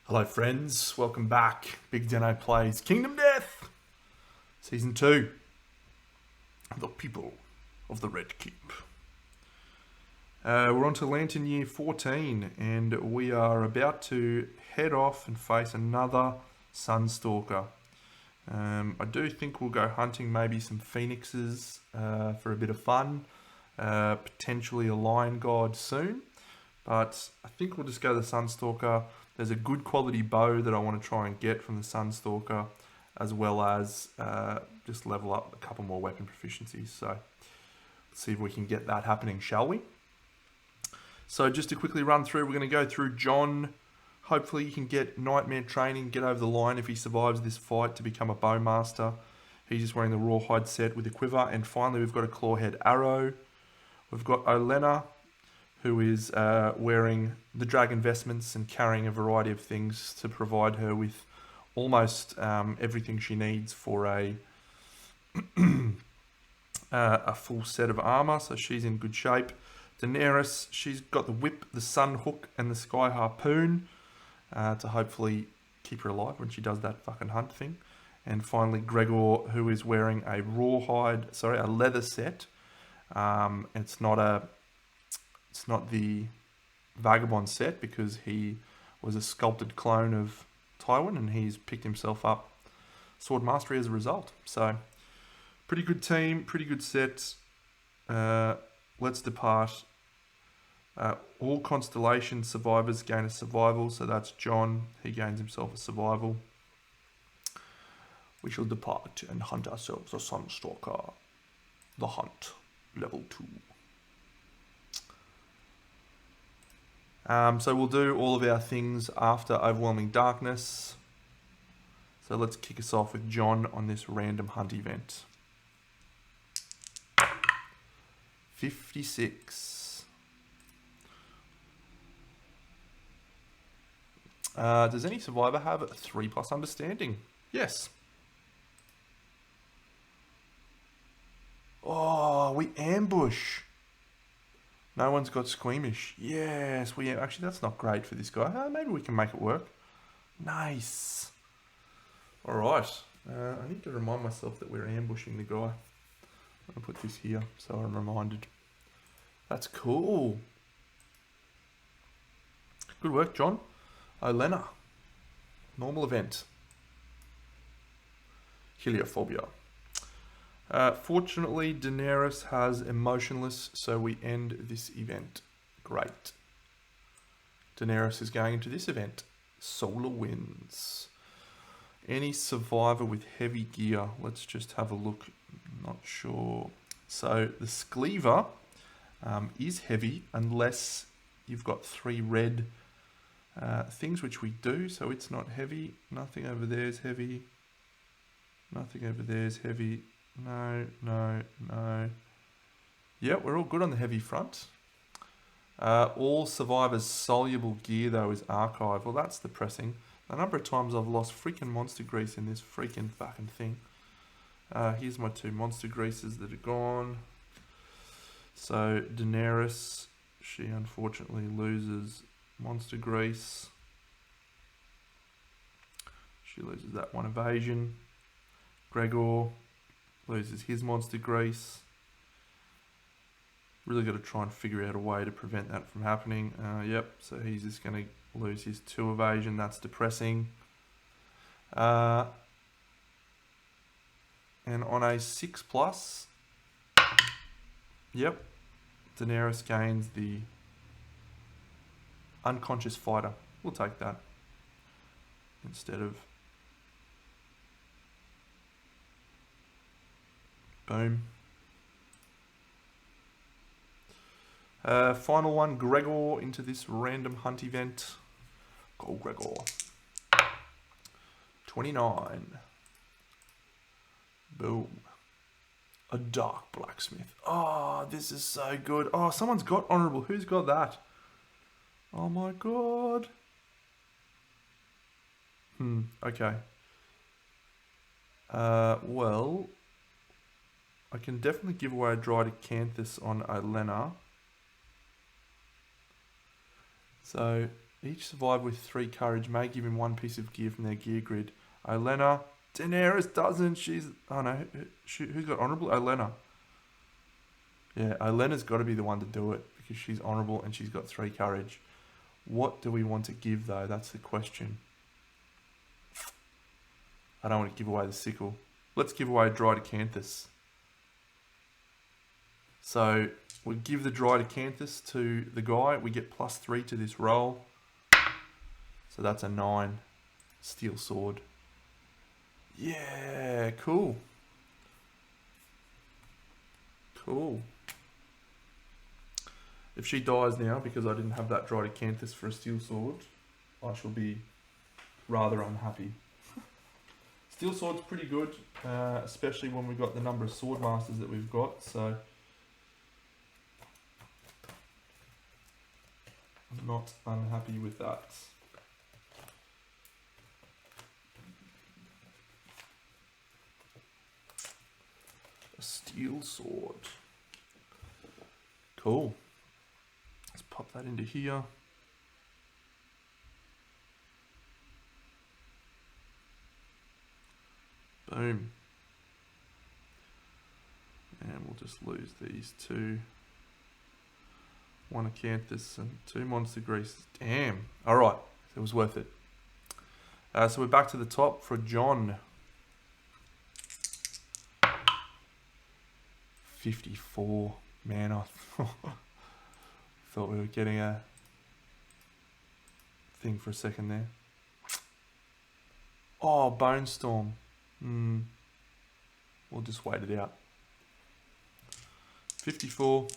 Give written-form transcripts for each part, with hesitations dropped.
Hello friends, welcome back. BigDenoPlays Kingdom Death, Season 2. The People of the Red Keep. We're on to Lantern Year 14 and we are about to head off and face another Sunstalker. I do think we'll go hunting maybe some phoenixes for a bit of fun, potentially a lion god soon, but I think we'll just go the Sunstalker. There's a good quality bow that I want to try and get from the Sunstalker, as well as just level up a couple more weapon proficiencies. So let's see if we can get that happening, shall we? So just to quickly run through, we're going to go through John. Hopefully he can get nightmare training, get over the line if he survives this fight to become a bowmaster. He's just wearing the rawhide set with a quiver. And finally we've got a clawhead arrow. We've got Olenna, who is wearing the dragon vestments and carrying a variety of things to provide her with almost everything she needs for a full set of armor, so she's in good shape. Daenerys, she's got the whip, the sun hook, and the sky harpoon to hopefully keep her alive when she does that fucking hunt thing. And finally Gregor, who is wearing a a leather set. It's not the Vagabond set because he was a sculpted clone of Tywin and he's picked himself up sword mastery as a result. So pretty good team, pretty good set. Let's depart. All constellation survivors gain a survival, so that's John. He gains himself a survival. We shall depart and hunt ourselves a Sunstalker. The Hunt, level 2. So we'll do all of our things after Overwhelming Darkness. So let's kick us off with John on this random hunt event. 56. Does any survivor have a 3+ understanding? Yes. Oh, we ambush. No one's got squeamish. Yes, actually that's not great for this guy. Maybe we can make it work. Nice. All right. I need to remind myself that we're ambushing the guy. I'll put this here so I'm reminded. That's cool. Good work, John. Olenna. Normal event. Heliophobia. Fortunately, Daenerys has emotionless, so we end this event. Great. Daenerys is going into this event. Solar winds. Any survivor with heavy gear? Let's just have a look. Not sure. So the Scleaver is heavy unless you've got 3 red things, which we do, so it's not heavy. Nothing over there is heavy. Nothing over there is heavy. No. Yeah, we're all good on the heavy front. All survivors' soluble gear, though, is archived. Well, that's depressing. The number of times I've lost freaking monster grease in this freaking fucking thing. Here's my 2 monster greases that are gone. So, Daenerys, she unfortunately loses monster grease. She loses that 1 evasion. Gregor loses his monster grease. Really got to try and figure out a way to prevent that from happening. Yep, so he's just going to lose his 2 evasion. That's depressing. And on a 6+, yep, Daenerys gains the unconscious fighter. We'll take that instead of boom. Final one, Gregor into this random hunt event. Go Gregor. 29. Boom. A dark blacksmith. Oh, this is so good. Oh, someone's got honorable. Who's got that? Oh my god. Okay. Well, I can definitely give away a dry decanthus on Olenna. So Each survivor with 3 courage may give him 1 piece of gear from their gear grid. Olenna. Daenerys doesn't. She's... Oh no. Who's got honourable? Olenna. Yeah, Olenna's got to be the one to do it because she's honourable and she's got 3 courage. What do we want to give though? That's the question. I don't want to give away the sickle. Let's give away a Drydecanthus. So we give the Drydecanthus to the guy. We get +3 to this roll. So that's a 9. Steel sword. Yeah, cool. Cool. If she dies now because I didn't have that Drydecanthus for a steel sword, I shall be rather unhappy. Steel sword's pretty good, especially when we've got the number of sword masters that we've got, so I'm not unhappy with that. A steel sword. Cool. Let's pop that into here. Boom. And we'll just lose these 2. 1 Acanthus and 2 Monster Greases. Damn. Alright. It was worth it. So we're back to the top for John. 54. Man, I thought we were getting a thing for a second there. Oh, Bone Storm. We'll just wait it out. 54.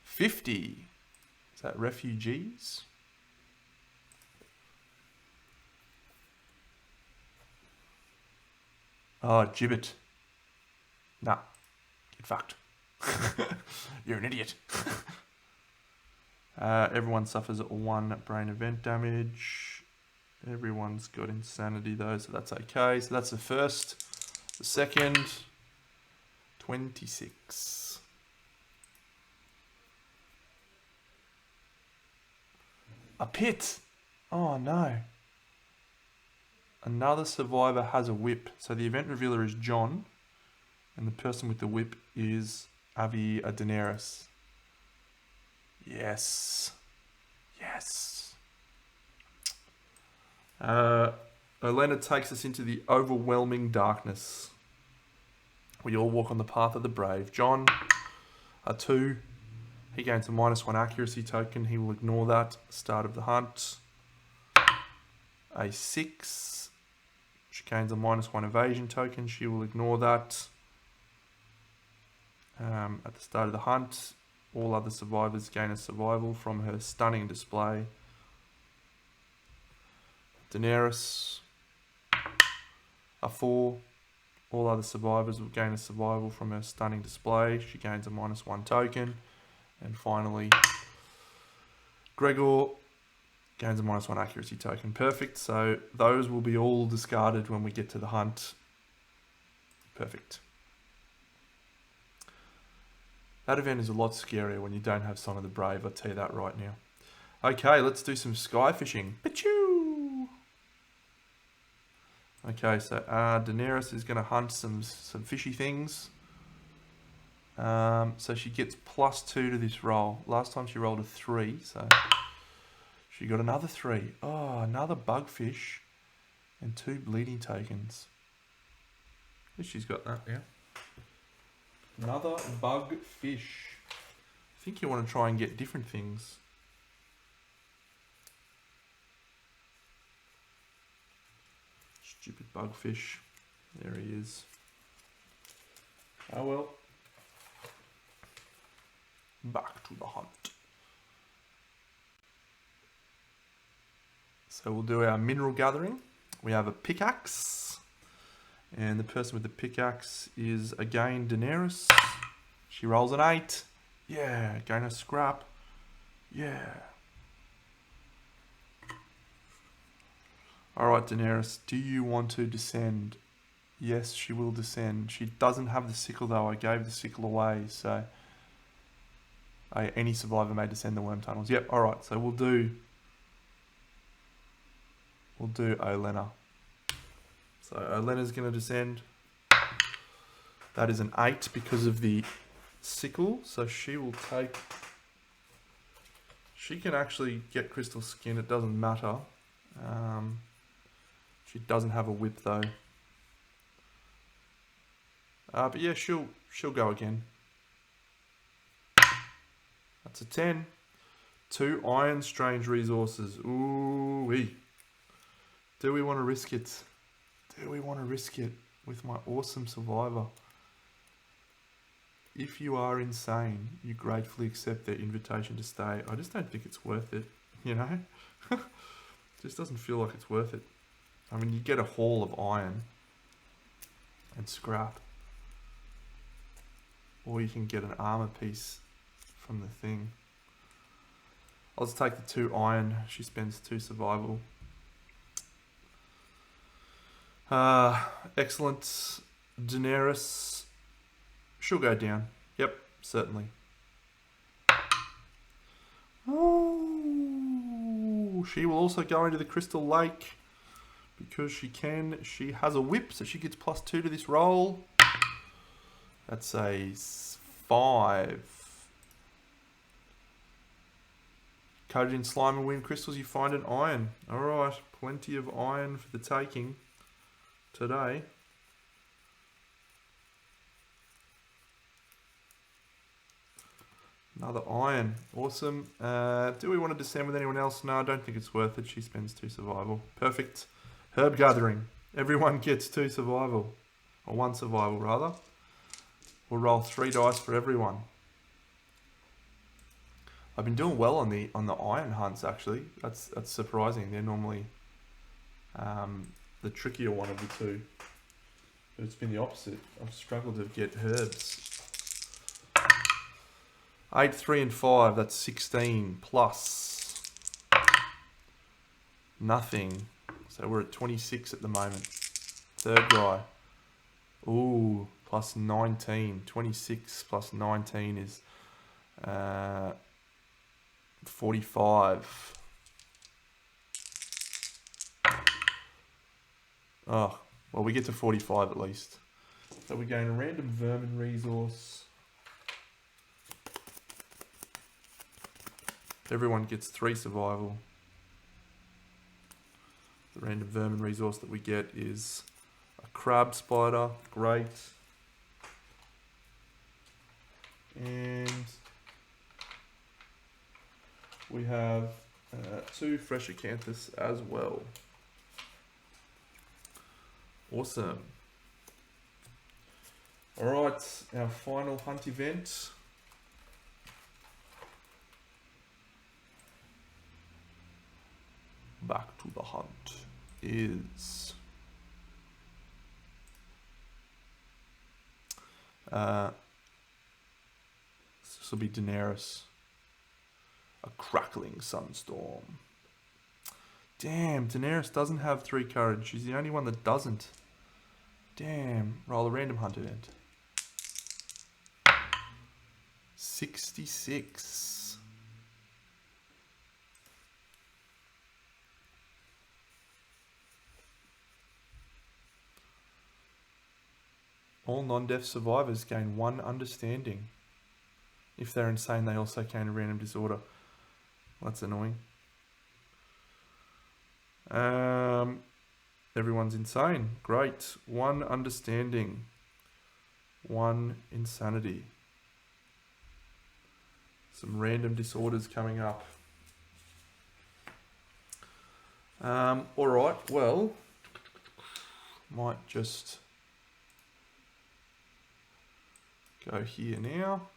50. Is that refugees? Oh, Gibbet. Nah. Get fucked. You're an idiot. Everyone suffers 1 brain event damage. Everyone's got insanity though, so that's okay. So that's the first. The second, 26. A pit. Oh no. Another survivor has a whip. So the event revealer is John. And the person with the whip is Avi Daenerys. Yes. Yes. Olenna takes us into the overwhelming darkness. We all walk on the path of the brave. John, a 2. He gains a -1 accuracy token. He will ignore that. Start of the hunt. A 6. She gains a -1 evasion token. She will ignore that. At the start of the hunt, all other survivors gain a survival from her stunning display. Daenerys, a 4. All other survivors will gain a survival from her stunning display. She gains a -1 token. And finally, Gregor gains a -1 accuracy token. Perfect. So those will be all discarded when we get to the hunt. Perfect. That event is a lot scarier when you don't have Song of the Brave, I'll tell you that right now. Okay, let's do some sky fishing. Pachoo! Okay, so Daenerys is going to hunt some fishy things. So she gets +2 to this roll. Last time she rolled a 3, so she got another 3. Oh, another bugfish and 2 bleeding tokens. At least she's got that, yeah. Another bug fish. I think you want to try and get different things. Stupid bug fish. There he is. Oh well. Back to the hunt. So we'll do our mineral gathering. We have a pickaxe. And the person with the pickaxe is again Daenerys. She rolls an 8. Yeah, gain a scrap. Yeah. Alright, Daenerys, do you want to descend? Yes, she will descend. She doesn't have the sickle though. I gave the sickle away, so any survivor may descend the worm tunnels. Yep, alright, so we'll do we'll do Olena. So Olena's going to descend. That is an 8 because of the sickle. So she will take... She can actually get crystal skin. It doesn't matter. She doesn't have a whip though. But yeah, she'll go again. That's a 10. 2 iron strange resources. Ooh-wee. Do we want to risk it? Do we want to risk it with my awesome survivor? If you are insane, you gratefully accept their invitation to stay. I just don't think it's worth it, you know? Just doesn't feel like it's worth it. I mean, you get a haul of iron and scrap. Or you can get an armor piece from the thing. I'll just take the 2 iron. She spends 2 survival. Excellent. Daenerys. She'll go down. Yep, certainly. Ooh, she will also go into the Crystal Lake because she can. She has a whip, so she gets +2 to this roll. That's a 5. Coated in slime and wind crystals, you find an iron. Alright, plenty of iron for the taking today. Another iron. Awesome. Do we want to descend with anyone else? No, I don't think it's worth it. She spends 2 survival. Perfect. Herb gathering. Everyone gets 2 survival. Or 1 survival, rather. We'll roll 3 dice for everyone. I've been doing well on the iron hunts, actually. That's surprising. They're normally the trickier one of the 2. But it's been the opposite. I've struggled to get herbs. 8, 3, and 5. That's 16 plus nothing. So we're at 26 at the moment. Third guy. Ooh, plus 19. 26 plus 19 is 45. Oh, well, we get to 45 at least. So we're going a random vermin resource. Everyone gets 3 survival. The random vermin resource that we get is a crab spider. Great. And we have 2 fresh acanthus as well. Awesome. Alright, our final hunt event. Back to the hunt is this will be Daenerys. A crackling sunstorm. Damn, Daenerys doesn't have 3 courage. She's the only one that doesn't. Damn. Roll a random hunt event. 66. All non-death survivors gain 1 understanding. If they're insane, they also gain a random disorder. Well, that's annoying. Everyone's insane. Great. 1 understanding. 1 insanity. Some random disorders coming up. Alright, well, might just go here now.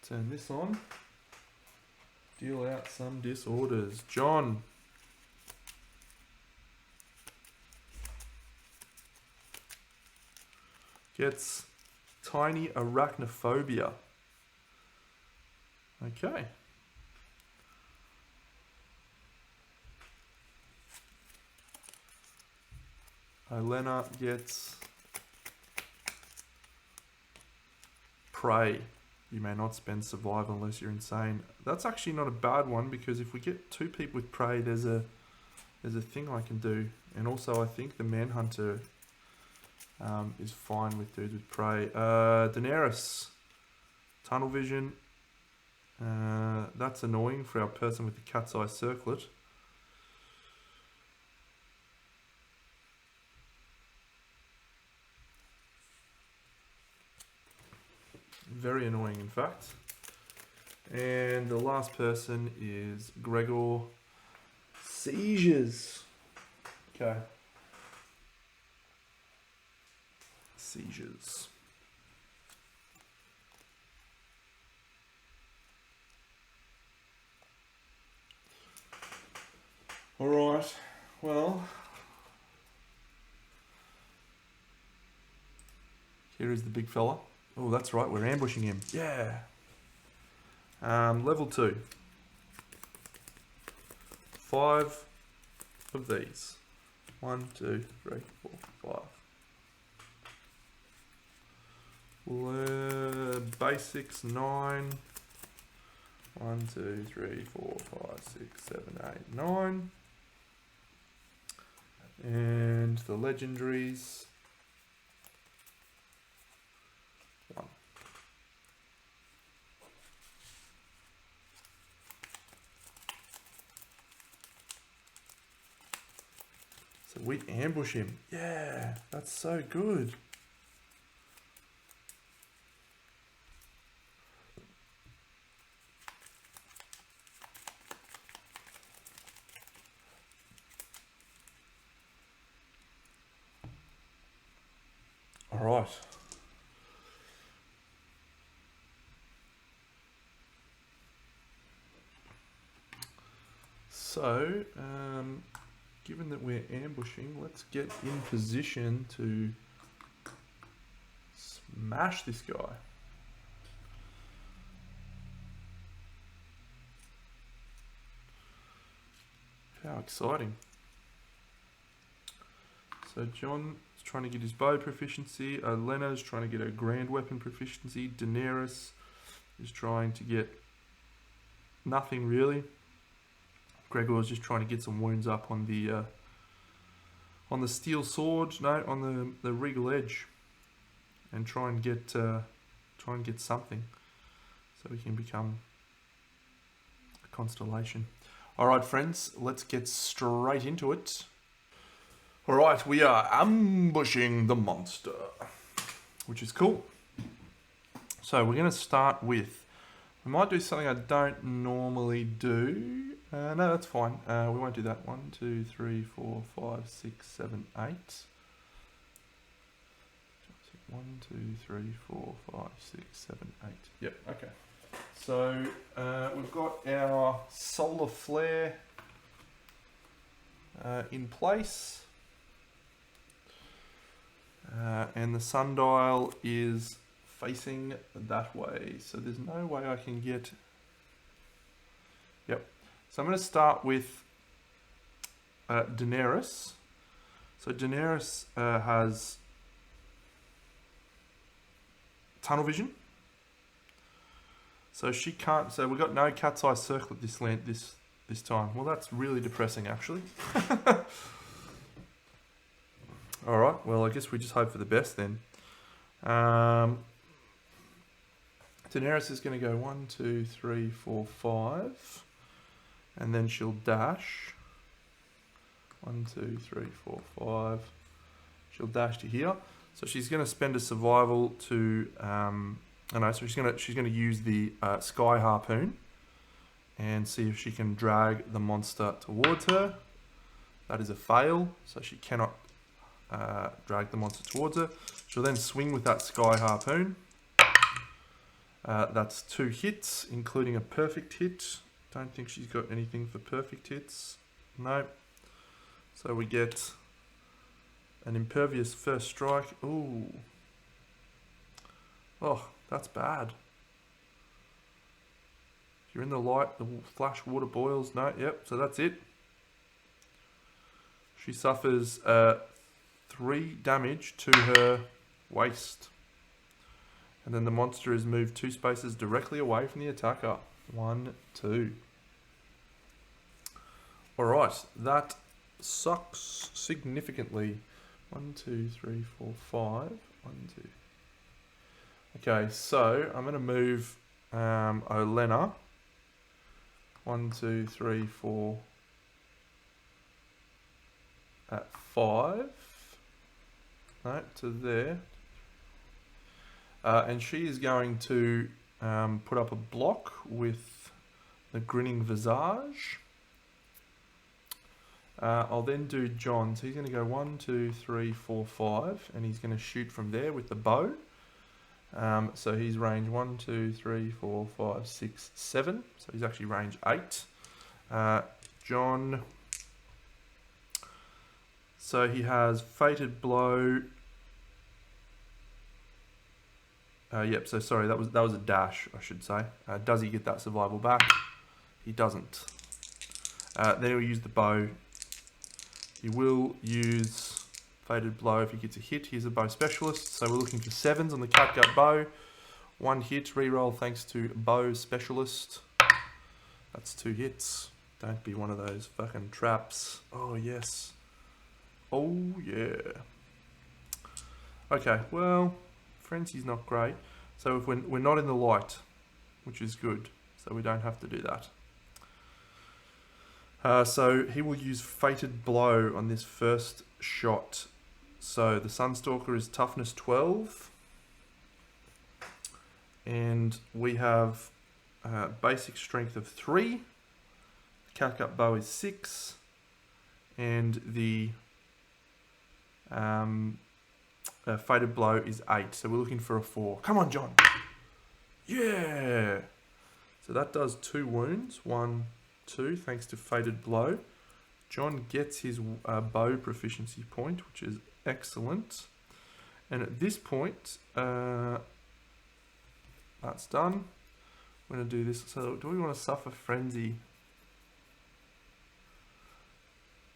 Turn this on. Deal out some disorders. John. Gets tiny arachnophobia. Okay. Olena gets prey. You may not spend survival unless you're insane. That's actually not a bad one because if we get 2 people with prey, there's a there's a thing I can do. And also I think the Manhunter is fine with dudes with prey. Daenerys, tunnel vision. That's annoying for our person with the cat's eye circlet. Very annoying, in fact. And the last person is Gregor. Seizures. Okay. Seizures. All right. Well, here is the big fella. Oh, that's right. We're ambushing him. Yeah. Level 2. 5 of these. 1, 2, 3, 4, 5. Basics 9. 1, 2, 3, 4, 5, 6, 7, 8, 9. And the legendaries. 1. So we ambush him. Yeah, that's so good. All right. So, given that we're ambushing, let's get in position to smash this guy. How exciting. So John is trying to get his bow proficiency. Lena's trying to get her grand weapon proficiency. Daenerys is trying to get nothing really. Gregor's just trying to get some wounds up on the steel sword, no, on the regal edge, and try and get something, so we can become a constellation. All right, friends, let's get straight into it. All right, we are ambushing the monster, which is cool. So we're going to start with. We might do something I don't normally do. No, that's fine. We won't do that. 1, 2, 3, 4, 5, 6, 7, 8. 1, 2, 3, 4, 5, 6, 7, 8. Yep, okay. So we've got our solar flare in place. And the sundial is facing that way. So there's no way I can get... Yep. So I'm going to start with Daenerys. So Daenerys has tunnel vision. So she can't. So we've got no cat's eye circlet this time. Well, that's really depressing, actually. All right. Well, I guess we just hope for the best then. Daenerys is going to go 1, 2, 3, 4, 5. And then she'll dash. 1, 2, 3, 4, 5. She'll dash to here. So she's going to spend a survival to. So she's going to use the sky harpoon and see if she can drag the monster towards her. That is a fail, so she cannot drag the monster towards her. She'll then swing with that sky harpoon. That's 2 hits, including a perfect hit. Don't think she's got anything for perfect hits. No. So we get an impervious first strike. Ooh. Oh, that's bad. If you're in the light, the flash water boils. No, yep, so that's it. She suffers 3 damage to her waist. And then the monster is moved 2 spaces directly away from the attacker. 1, 2. Alright, that sucks significantly. 1, 2, 3, 4, 5. 1, 2. Okay, so I'm going to move Olena. 1, 2, 3, 4. At 5. No, to there. And she is going to put up a block with the grinning visage. I'll then do John. So he's going to go 1, 2, 3, 4, 5, and he's going to shoot from there with the bow. So he's range 1, 2, 3, 4, 5, 6, 7. So he's actually range 8. John. So he has fated blow. Yep. So sorry, that was a dash, I should say. Does he get that survival back? He doesn't. Then he'll use the bow. He will use fated blow if he gets a hit. He's a bow specialist, so we're looking for 7s on the catgut bow. 1 hit, reroll thanks to bow specialist. That's 2 hits. Don't be one of those fucking traps. Oh yes. Oh yeah. Okay, well, frenzy's not great. So if we're not in the light, which is good, so we don't have to do that. So he will use fated blow on this first shot. So the Sunstalker is toughness 12. And we have basic strength of 3. The catgut bow is 6. And the fated blow is 8. So we're looking for a 4. Come on, John. Yeah. So that does 2 wounds. 1, 2, thanks to fated blow. John gets his bow proficiency point, which is excellent. And at this point, that's done. I'm going to do this. So do we want to suffer frenzy?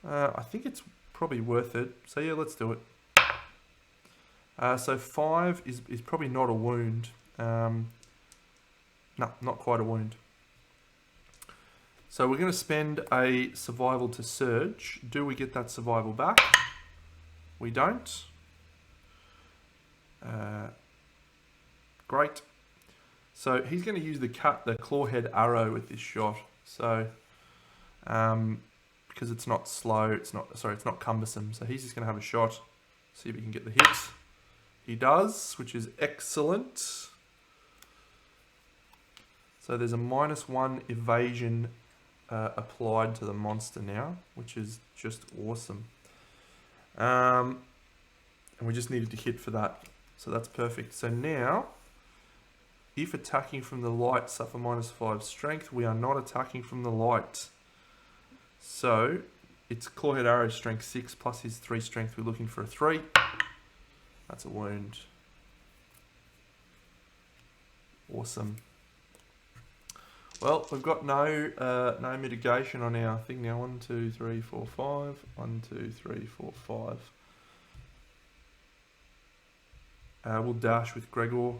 I think it's probably worth it. So yeah, let's do it. So 5 is probably not a wound. No, not quite a wound. So we're going to spend a survival to surge. Do we get that survival back? We don't. Great. So he's going to use the clawhead arrow with this shot. So because it's not slow, it's not cumbersome. So he's just going to have a shot. See if he can get the hit. He does, which is excellent. So there's a -1 evasion applied to the monster now, which is just awesome. And we just needed to hit for that. So that's perfect. So now, if attacking from the light, suffer -5 strength. We are not attacking from the light. So it's clawhead arrow strength 6 plus his 3 strength. We're looking for a 3. That's a wound. Awesome. Well, we've got no mitigation on our thing now. 1, 2, 3, 4, 5. 1, 2, 3, 4, 5. We'll dash with Gregor.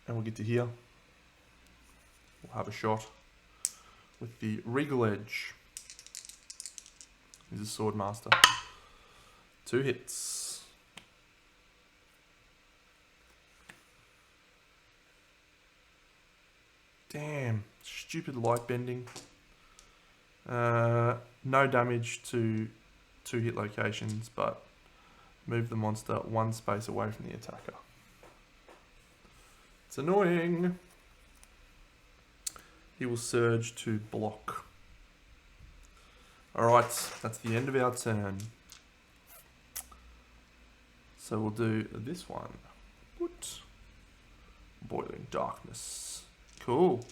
And we'll get to here. We'll have a shot with the Regal Edge. He's a sword master. 2 hits. Damn, stupid light bending. No damage to 2 hit locations, but move the monster 1 space away from the attacker. It's annoying. He will surge to block. Alright, that's the end of our turn. So we'll do this one. What? Boiling darkness. Cool.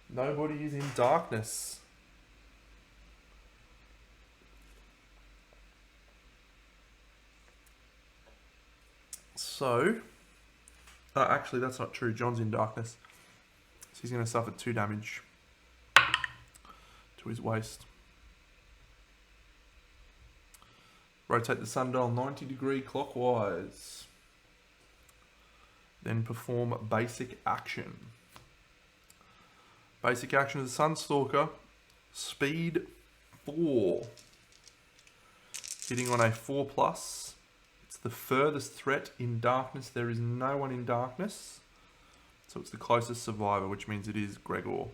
Nobody is in darkness. So, actually that's not true. John's in darkness. So he's going to suffer 2 damage to his waist. Rotate the sundial 90° clockwise. Then perform basic action. Basic action of the Sunstalker. Speed 4. Hitting on a 4+. It's the furthest threat in darkness. There is no one in darkness. So it's the closest survivor, which means it is Gregor.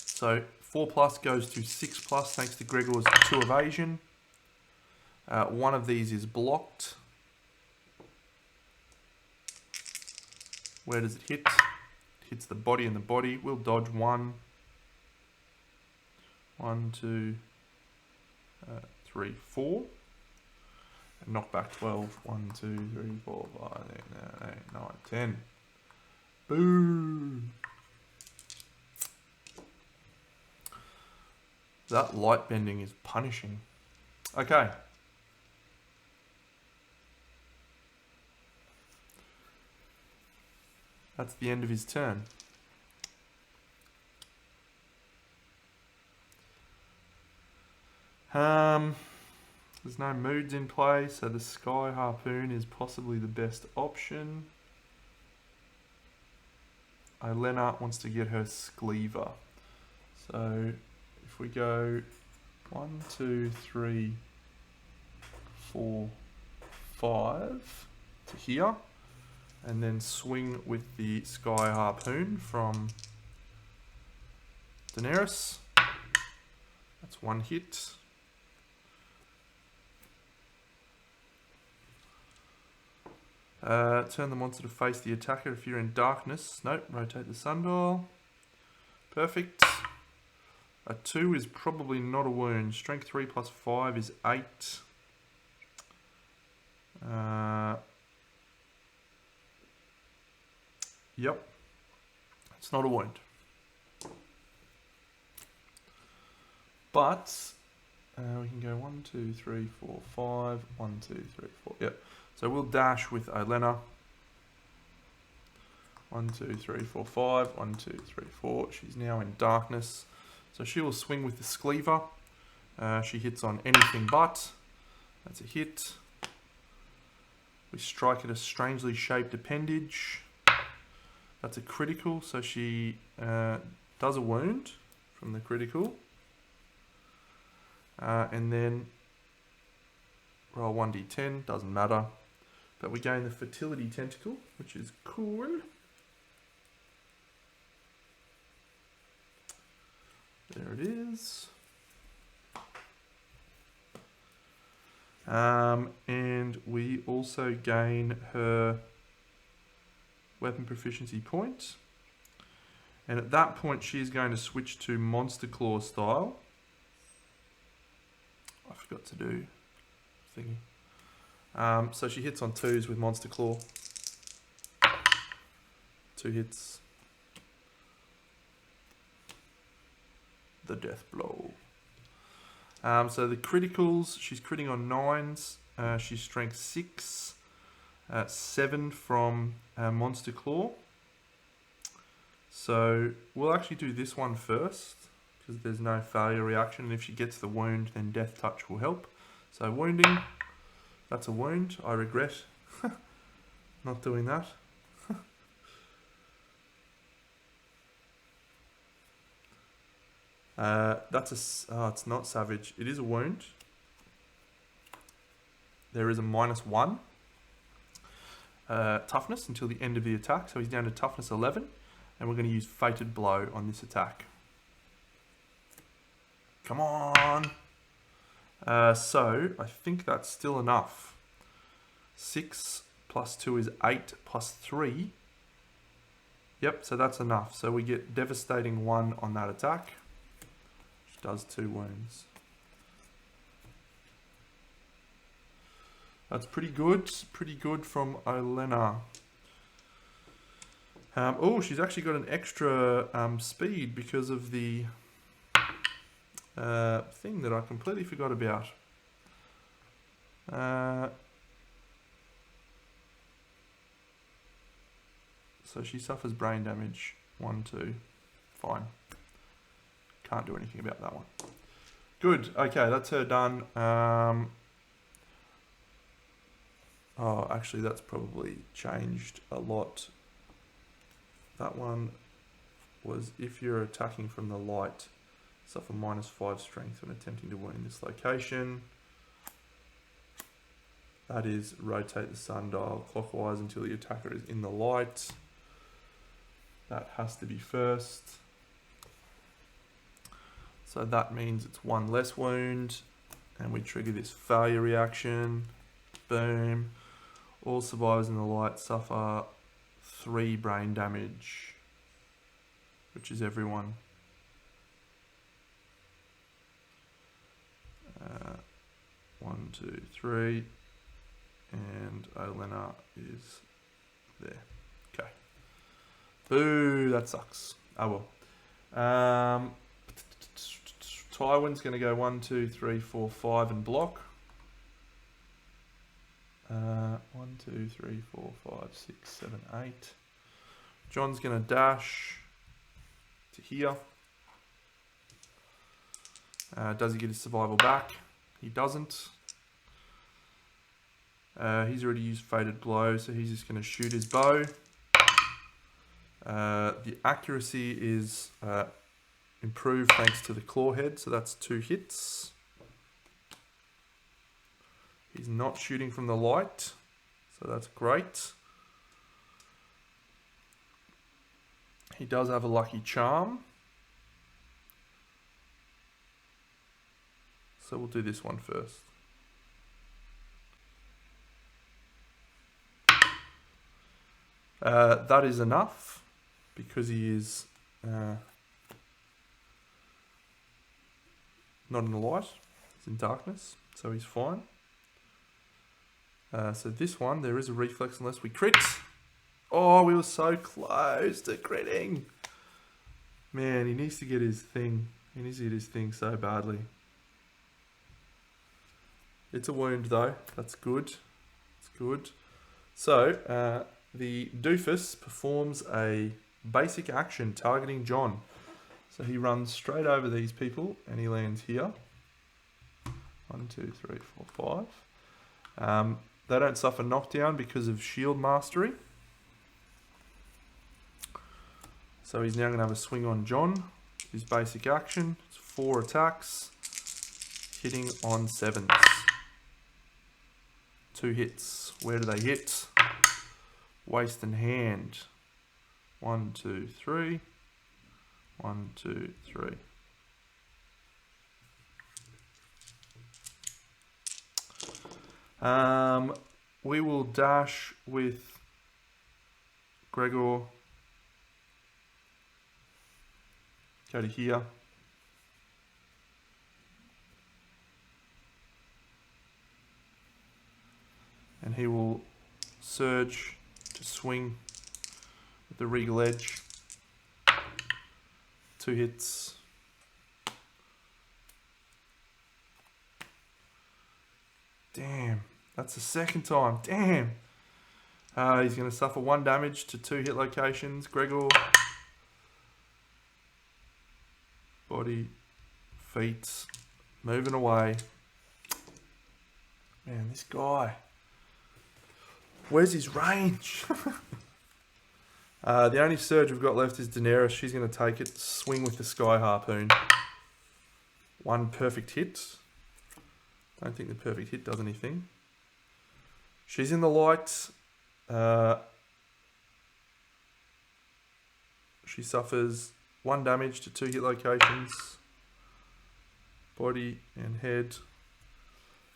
So 4+ goes to 6+ thanks to Gregor's 2 evasion. One of these is blocked. Where does it hit? It hits the body and the body. We'll dodge 1. 1, 2, 3, 4. And knock back 12. 1, 2, 3, 4, 5, 6, 7, 8, 9, 10. Boom! That light bending is punishing. Okay. That's the end of his turn. There's no moods in play, so the Sky Harpoon is possibly the best option. Elena wants to get her Skleever. So if we go 1, 2, 3, 4, 5 to here, and then swing with the Sky Harpoon from Daenerys. That's 1 hit. Turn the monster to face the attacker if you're in darkness. Nope, rotate the sundial. Perfect. A 2 is probably not a wound. Strength 3 plus 5 is 8. Yep. It's not a wound. But we can go 1, 2, 3, 4, 5. 1, 2, 3, 4. Yep. So we'll dash with Elena. 1, 2, 3, 4, 5. 1, 2, 3, 4. She's now in darkness. So she will swing with the Skleever. She hits on anything but. That's a hit. We strike at a strangely shaped appendage. That's a critical. So she does a wound from the critical. And then roll 1d10. Doesn't matter. But we gain the Fertility Tentacle, which is cool. There it is. And we also gain her weapon proficiency point. And at that point, she's going to switch to Monster Claw style. I forgot to do thingy. So she hits on 2s with Monster Claw. 2 hits. The death blow. So the criticals, she's critting on 9s. She's strength 6. 7 from Monster Claw. So we'll actually do this one first, because there's no failure reaction. And if she gets the wound, then Death Touch will help. So wounding. That's a wound. I regret not doing that. That's a... Oh, it's not savage. It is a wound. There is a -1 toughness until the end of the attack. So he's down to toughness 11. And we're going to use Fated Blow on this attack. Come on! So I think that's still enough. 6 plus 2 is 8 plus 3. Yep, so that's enough. So we get Devastating 1 on that attack. Which does 2 wounds. That's pretty good. Pretty good from Elena. Oh, she's actually got an extra speed because of the thing that I completely forgot about. So she suffers brain damage. 1, 2. Fine. Can't do anything about that one. Good. Okay, that's her done. Oh, actually, that's probably changed a lot. That one was if you're attacking from the light, suffer -5 strength when attempting to wound this location. That is, rotate the sundial clockwise until the attacker is in the light. That has to be first. So that means it's 1 less wound. And we trigger this failure reaction. Boom. All survivors in the light suffer 3 brain damage, which is everyone. 1, 2, 3. And Olena is there. Okay. Boo, that sucks. Oh well. Tywin's going to go 1, 2, 3, 4, 5 and block. 1, 2, 3, 4, 5, 6, 7, 8. John's going to dash to here. Does he get his survival back? He doesn't. He's already used Fated Blow, so he's just going to shoot his bow. The accuracy is improved thanks to the claw head, so that's 2 hits. He's not shooting from the light, so that's great. He does have a lucky charm, so we'll do this one first. That is enough because he is not in the light, he's in darkness, so he's fine. So this one, there is a reflex unless we crit. Oh, we were so close to critting. Man, he needs to get his thing. He needs to get his thing so badly. It's a wound though, that's good. It's good. So, the doofus performs a basic action targeting John. So he runs straight over these people and he lands here. 1, 2, 3, 4, 5. They don't suffer knockdown because of shield mastery. So he's now going to have a swing on John. His basic action. It's 4 attacks. Hitting on 7s. 2 hits. Where do they hit? Waist and hand. 1, 2, 3. 1, 2, 3. We will dash with Gregor. Go to here. And he will surge to swing with the regal edge. 2 hits. Damn, that's the second time. Damn. He's going to suffer 1 damage to 2 hit locations. Gregor. Body. Feet. Moving away. Man, this guy. Where's his range? The only surge we've got left is Daenerys. She's going to take it. Swing with the Sky Harpoon. 1 perfect hit. Don't think the perfect hit does anything. She's in the light. She suffers 1 damage to 2 hit locations. Body and head.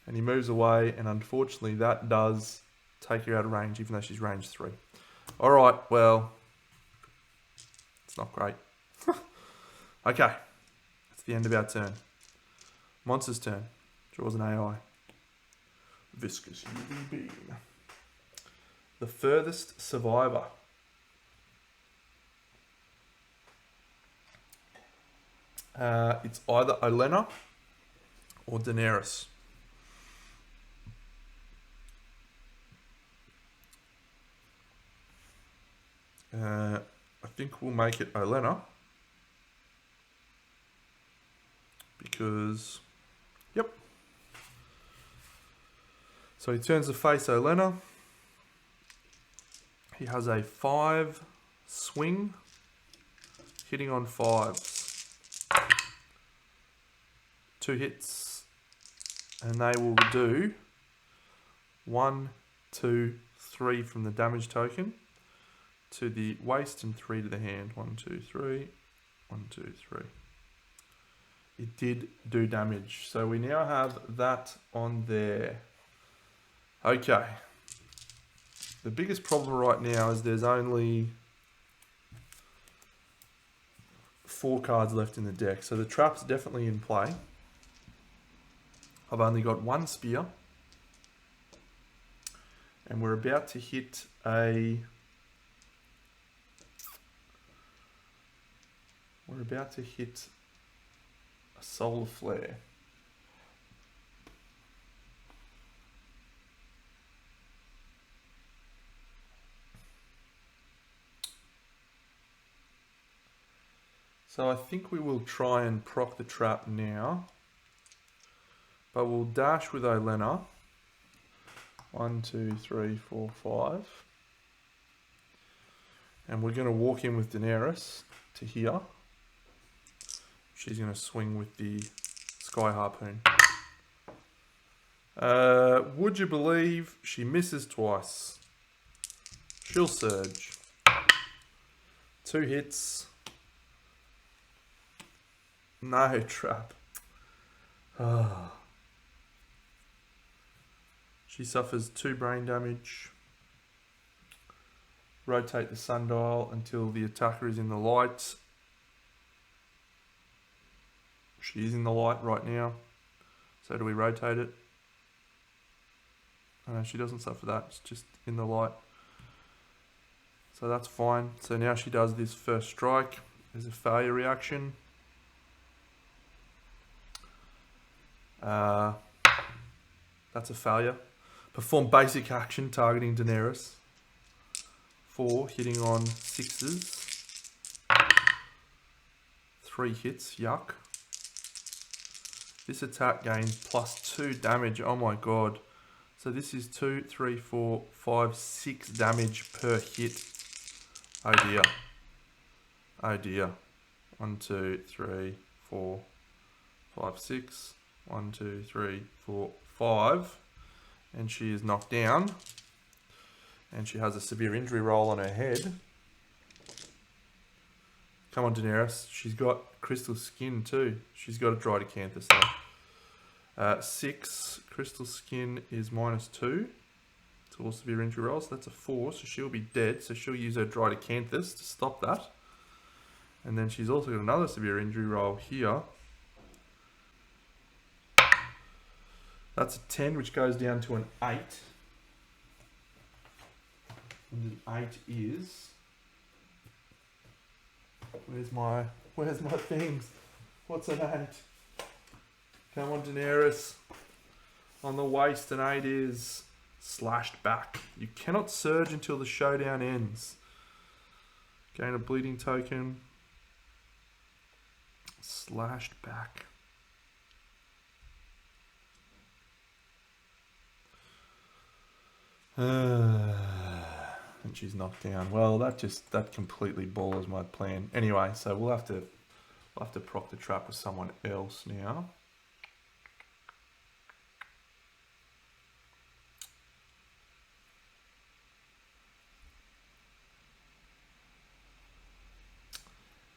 And he moves away, and unfortunately that does take her out of range, even though she's range 3. Alright, well, it's not great. Okay, that's the end of our turn. Monster's turn. Draws an AI. Viscous UV beam. The furthest survivor. It's either Olenna or Daenerys. I think we'll make it Olenna because, yep. So he turns to face Olenna. He has a 5 swing hitting on 5s. 2 hits, and they will do 1, 2, 3 from the damage token to the waist and 3 to the hand. 1, 2, 3. 1, 2, 3. It did do damage. So we now have that on there. Okay. The biggest problem right now is there's only 4 cards left in the deck. So the trap's definitely in play. I've only got 1 spear. And we're about to hit a... We're about to hit a solar flare. So I think we will try and proc the trap now. But we'll dash with Olena. 1, 2, 3, 4, 5. And we're going to walk in with Daenerys to here. She's going to swing with the Sky Harpoon. Would you believe she misses twice? She'll surge. 2 hits. No trap. She suffers 2 brain damage. Rotate the sundial until the attacker is in the light. She is in the light right now. So do we rotate it? Oh, no, she doesn't suffer that. It's just in the light. So that's fine. So now she does this first strike. There's a failure reaction. That's a failure. Perform basic action targeting Daenerys. 4 hitting on 6s. 3 hits. Yuck. This attack gains +2 damage. Oh my god. So this is 2, 3, 4, 5, 6 damage per hit. Oh dear. Oh dear. 1, 2, 3, 4, 5, 6. 1, 2, 3, 4, 5. And she is knocked down. And she has a severe injury roll on her head. Come on, Daenerys. She's got crystal skin too. She's got a dry decanthus though. 6. Crystal skin is -2 to all severe injury rolls. So that's a 4. So she'll be dead. So she'll use her dry decanthus to stop that. And then she's also got another severe injury roll here. That's a 10, which goes down to an 8. And an 8 is... Where's my things? What's an 8? Come on, Daenerys. On the waist, an 8 is slashed back. You cannot surge until the showdown ends. Gain a bleeding token. Slashed back. And she's knocked down. Well, that completely ballers my plan. Anyway, so we'll have to proc the trap with someone else now.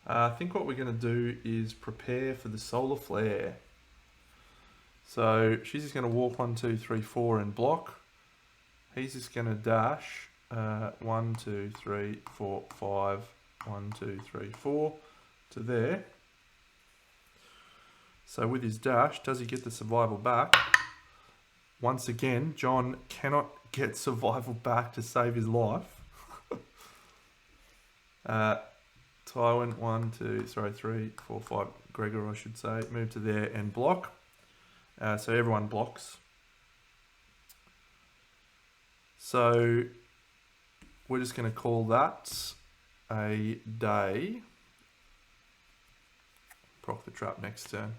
I think what we're going to do is prepare for the solar flare. So she's just going to walk 1, 2, 3, 4 and block. He's just going to dash 1, 2, 3, 4, 5, 1, 2, 3, 4 to there. So with his dash, does he get the survival back? Once again, John cannot get survival back to save his life. Tywin, 1, 2, 3, 4, 5. Gregor, I should say, move to there and block. So everyone blocks. So we're just going to call that a day. Proc the trap next turn.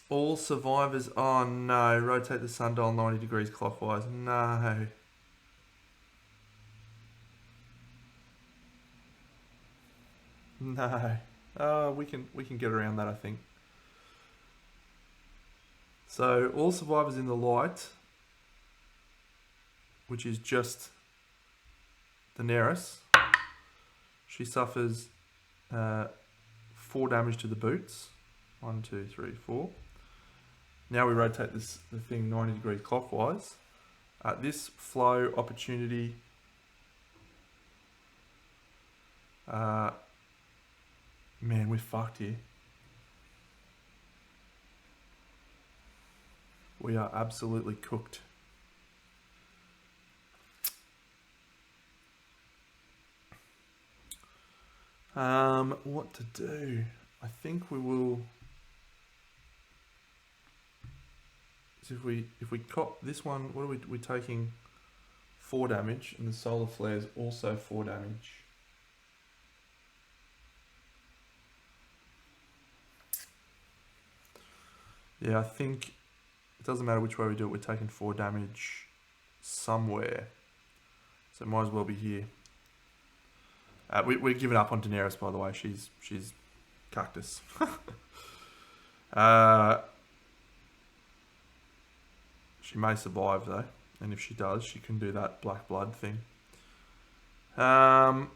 All survivors. Oh no! Rotate the sundial 90 degrees clockwise. No. No. We can get around that, I think. So all survivors in the light, which is just Daenerys, she suffers 4 damage to the boots. 1, 2, 3, 4. Now we rotate the thing 90 degrees clockwise. At this flow opportunity, man, we're fucked here. We are absolutely cooked. What to do? I think we will. So if we cop this one, what are we're taking 4 damage, and the solar flare is also 4 damage. Yeah, I think it doesn't matter which way we do it. We're taking 4 damage somewhere, so it might as well be here. We're giving up on Daenerys, by the way. She's cactus. She may survive though, and if she does, she can do that black blood thing. All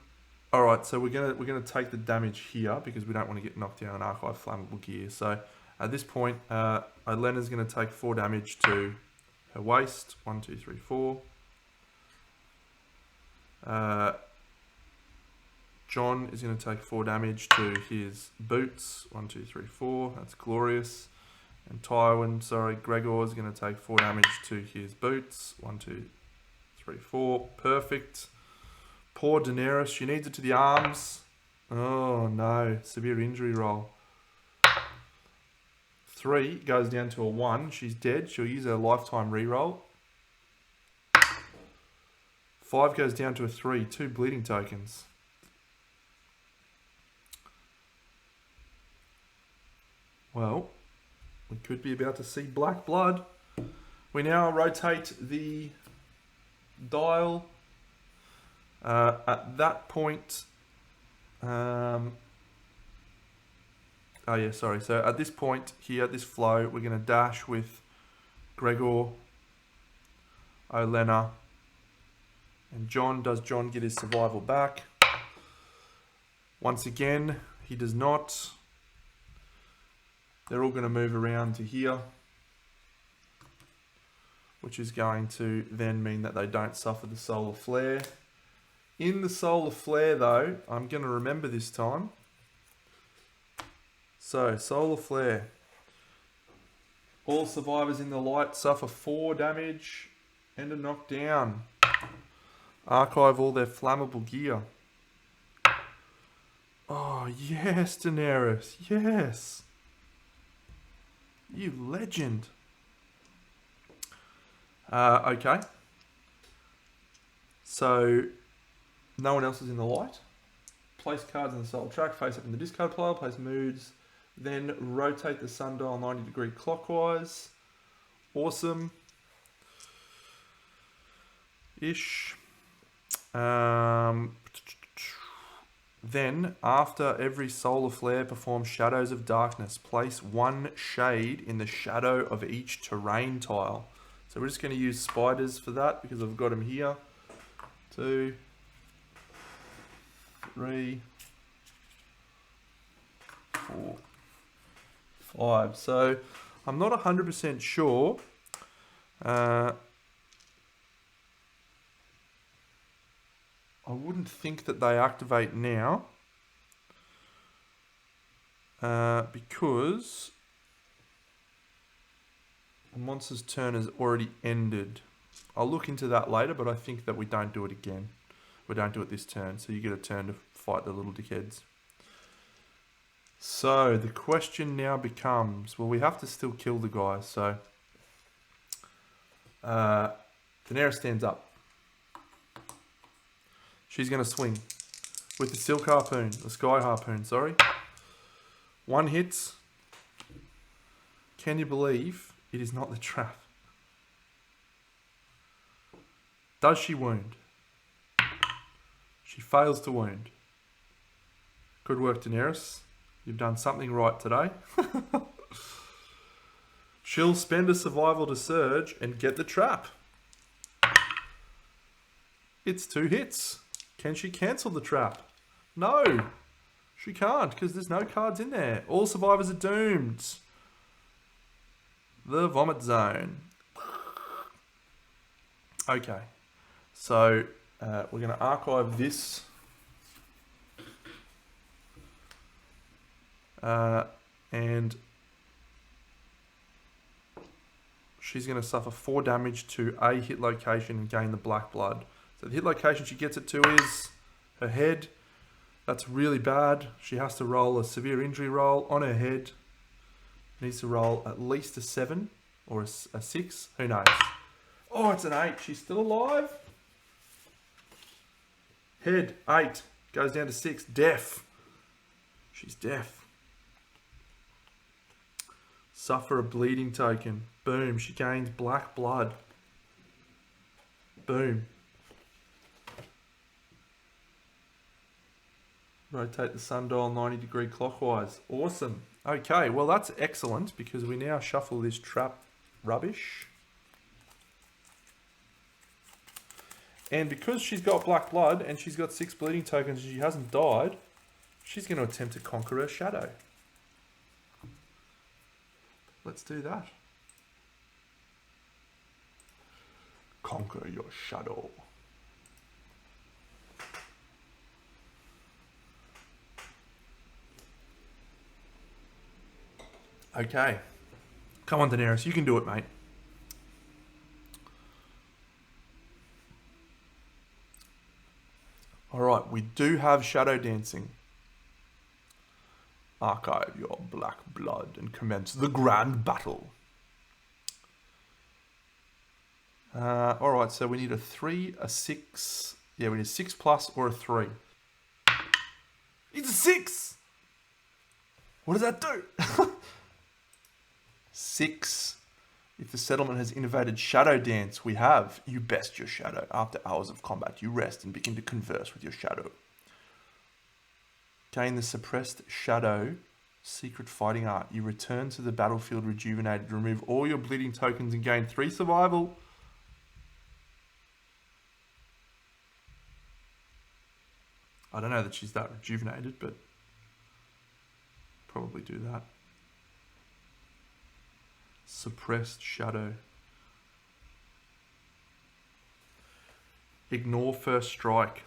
right, so we're gonna take the damage here because we don't want to get knocked down on archive flammable gear. So at this point, Olenna's gonna take 4 damage to her waist. 1, 2, 3, 4. John is going to take 4 damage to his boots. 1, 2, 3, 4. That's glorious. And Gregor is going to take 4 damage to his boots. 1, 2, 3, 4. Perfect. Poor Daenerys. She needs it to the arms. Oh no. Severe injury roll. 3 goes down to a 1. She's dead. She'll use her lifetime reroll. 5 goes down to a 3. 2 bleeding tokens. Well, we could be about to see black blood. We now rotate the dial. At that point, So at this point here, at this flow, we're going to dash with Gregor, Olenna, and John. Does John get his survival back? Once again, he does not. They're all going to move around to here, which is going to then mean that they don't suffer the solar flare. In the solar flare though, I'm going to remember this time. So, solar flare. All survivors in the light suffer 4 damage and a knockdown. Archive all their flammable gear. Oh, yes, Daenerys. Yes. You legend. Okay. So, no one else is in the light. Place cards in the soul track, face up in the discard pile, place moods, then rotate the sundial 90 degree clockwise. Awesome. Ish. Then, after every solar flare, perform Shadows of Darkness. Place 1 shade in the shadow of each terrain tile. So we're just going to use spiders for that because I've got them here. 2, 3, 4, 5. So I'm not 100% sure. I wouldn't think that they activate now because the monster's turn has already ended. I'll look into that later, but I think that we don't do it again. We don't do it this turn, so you get a turn to fight the little dickheads. So the question now becomes, well, we have to still kill the guy, so Daenerys stands up. She's going to swing with the silk harpoon, the sky harpoon, sorry. 1 hits. Can you believe it is not the trap? Does she wound? She fails to wound. Good work, Daenerys. You've done something right today. She'll spend a survival to surge and get the trap. It's 2 hits. Can she cancel the trap? No, she can't because there's no cards in there. All survivors are doomed. The vomit zone. Okay, so we're going to archive this. And she's going to suffer 4 damage to a hit location and gain the black blood. So the hit location she gets it to is her head. That's really bad. She has to roll a severe injury roll on her head. Needs to roll at least a 7 or a 6. Who knows? Oh, it's an 8. She's still alive. Head, 8. Goes down to 6. Deaf. She's deaf. Suffer a bleeding token. Boom. She gains black blood. Boom. Rotate the sundial 90-degree clockwise. Awesome. Okay, well that's excellent because we now shuffle this trap rubbish. And because she's got black blood and she's got 6 bleeding tokens and she hasn't died, she's going to attempt to conquer her shadow. Let's do that. Conquer your shadow. Okay. Come on, Daenerys. You can do it, mate. Alright, we do have shadow dancing. Archive your black blood and commence the grand battle. Alright, so we need a 3, a 6. Yeah, we need a 6 plus or a 3. It's a 6! What does that do? 6. If the settlement has innovated shadow dance, we have you best your shadow. After hours of combat, you rest and begin to converse with your shadow. Gain the suppressed shadow secret fighting art. You return to the battlefield rejuvenated. Remove all your bleeding tokens and gain 3 survival. I don't know that she's that rejuvenated, but probably do that. Suppressed shadow. Ignore first strike.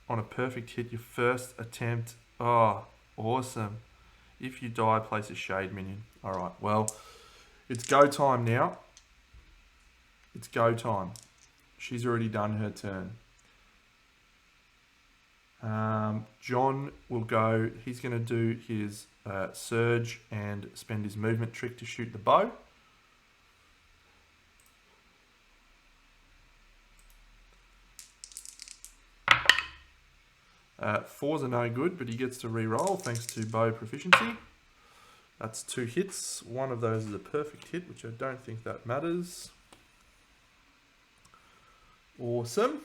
On a perfect hit, your first attempt. Oh, awesome. If you die, place a shade minion. Alright, well, it's go time now. It's go time. She's already done her turn. John will go, he's going to do his surge and spend his movement trick to shoot the bow. Fours are no good, but he gets to re-roll thanks to bow proficiency. That's 2 hits. One of those is a perfect hit, which I don't think that matters. Awesome.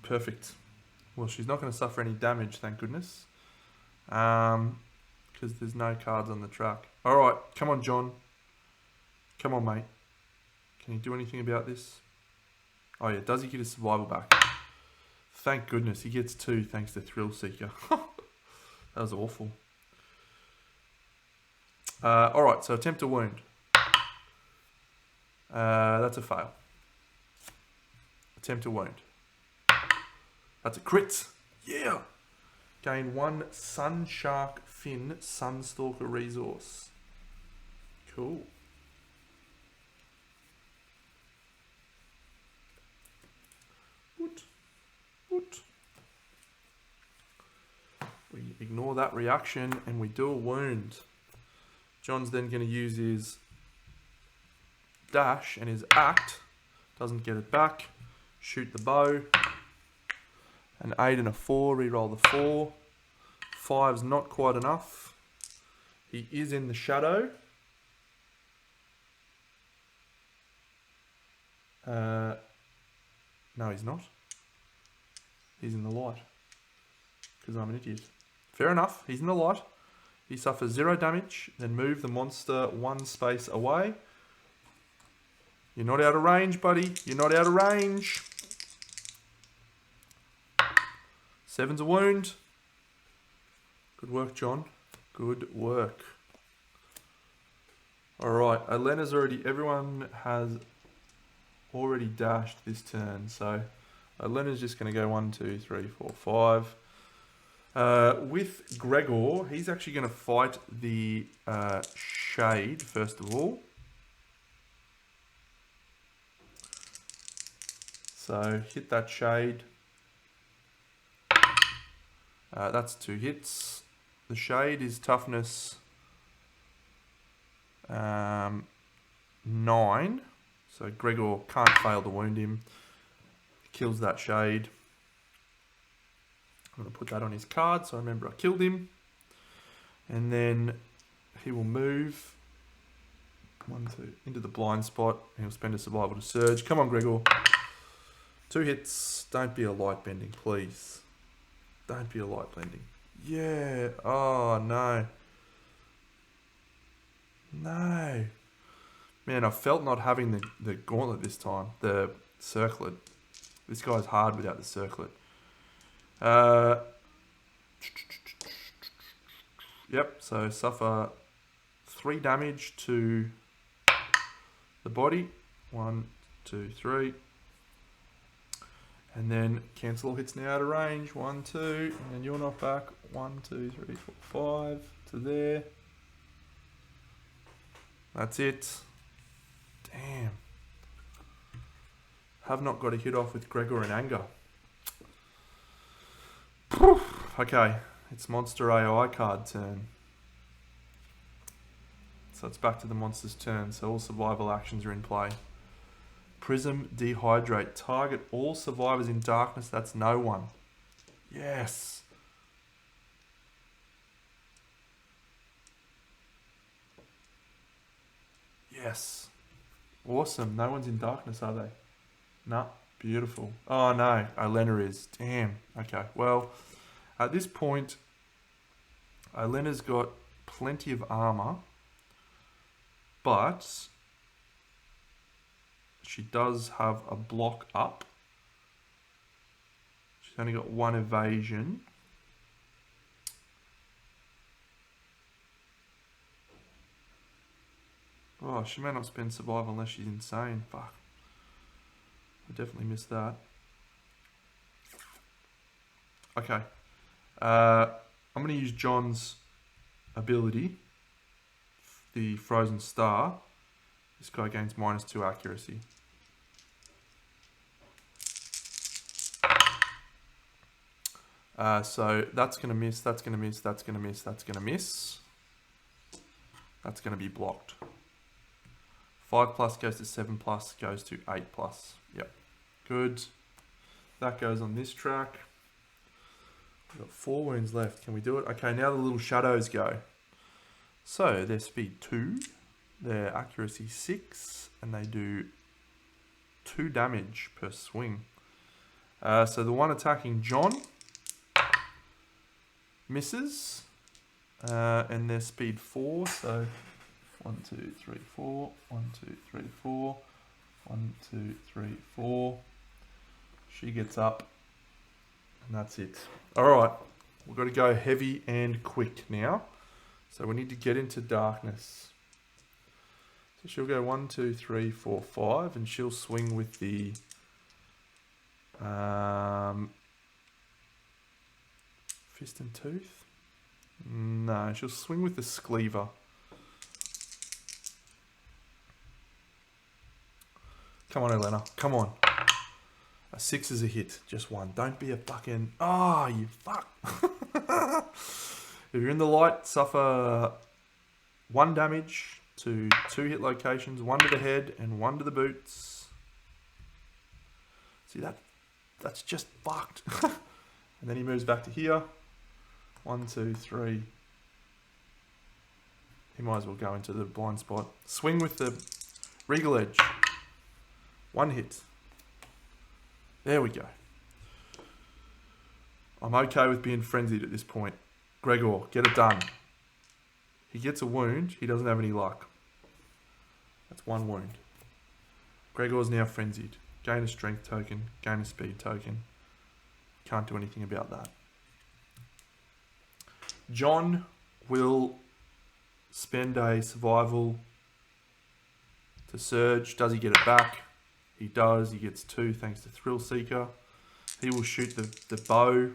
Perfect. Well, she's not going to suffer any damage, thank goodness. Because there's no cards on the track. Alright, come on, John. Come on, mate. Can you do anything about this? Oh yeah, does he get his survival back? Thank goodness, he gets 2 thanks to Thrill Seeker. That was awful. Alright, so attempt to wound. That's a fail. Attempt to wound. That's a crit. Yeah. Gain 1 Sun Shark Fin Sunstalker resource. Cool. What? We ignore that reaction and we do a wound. John's then going to use his dash and his act. Doesn't get it back. Shoot the bow. An 8 and a 4. Reroll the 4. 5's not quite enough. He is in the shadow. No, he's not. He's in the light. Because I'm an idiot. Fair enough. He's in the light. He suffers 0 damage. Then move the monster 1 space away. You're not out of range, buddy. You're not out of range. 7's a wound. Good work, John. Good work. Alright, everyone has already dashed this turn. So Elena's just going to go 1, 2, 3, 4, 5. With Gregor, he's actually going to fight the Shade first of all. So hit that Shade. That's 2 hits. The Shade is toughness 9. So Gregor can't fail to wound him. Kills that Shade. I'm going to put that on his card so I remember I killed him. And then he will move 1, 2 into the blind spot. He'll spend a survival to surge. Come on, Gregor. 2 hits. Don't be a light bending, please. Don't be a light blending. Yeah. Oh, no. No. Man, I felt not having the gauntlet this time. The circlet. This guy's hard without the circlet. Yep, so suffer 3 damage to the body. 1, 2, 3. And then cancel all hits now out of range. 1, 2. And then you're knocked back. 1, 2, 3, 4, 5. To there. That's it. Damn. Have not got a hit off with Gregor in anger. Okay. It's Monster AI card turn. So it's back to the monster's turn. So all survival actions are in play. Prism, dehydrate. Target all survivors in darkness. That's no one. Yes. Yes. Awesome. No one's in darkness, are they? No. Beautiful. Oh, no. Elena is. Damn. Okay. Well, at this point, Elena's got plenty of armor. But she does have a block up. She's only got 1 evasion. Oh, she may not spend survival unless she's insane. Fuck. I definitely missed that. Okay. I'm going to use John's ability. The Frozen Star. This guy gains -2 accuracy. So that's going to miss, that's going to miss, that's going to miss, that's going to miss. That's going to be blocked. 5+ goes to 7+, goes to 8+. Yep. Good. That goes on this track. We've got 4 wounds left. Can we do it? Okay, now the little shadows go. So their speed 2, their accuracy 6, and they do 2 damage per swing. So the one attacking John misses, and their speed 4. So 1, 2, 3, 4. 1, 2, 3, 4. 1, 2, 3, 4. She gets up, and that's it. All right, we've got to go heavy and quick now. So we need to get into darkness. So she'll go 1, 2, 3, 4, 5, and she'll swing with the fist and tooth. No, she'll swing with the Scleaver. Come on, Elena. Come on. A 6 is a hit. Just 1. Don't be a fucking... Oh, you fuck. If you're in the light, suffer 1 damage to 2 hit locations. 1 to the head and 1 to the boots. See that? That's just fucked. And then he moves back to here. 1, 2, 3. He might as well go into the blind spot. Swing with the Regal Edge. 1 hit. There we go. I'm okay with being frenzied at this point. Gregor, get it done. He gets a wound. He doesn't have any luck. That's 1 wound. Gregor's now frenzied. Gain a strength token. Gain a speed token. Can't do anything about that. John will spend a survival to surge. Does he get it back? He does. He gets 2 thanks to Thrill Seeker. He will shoot the bow.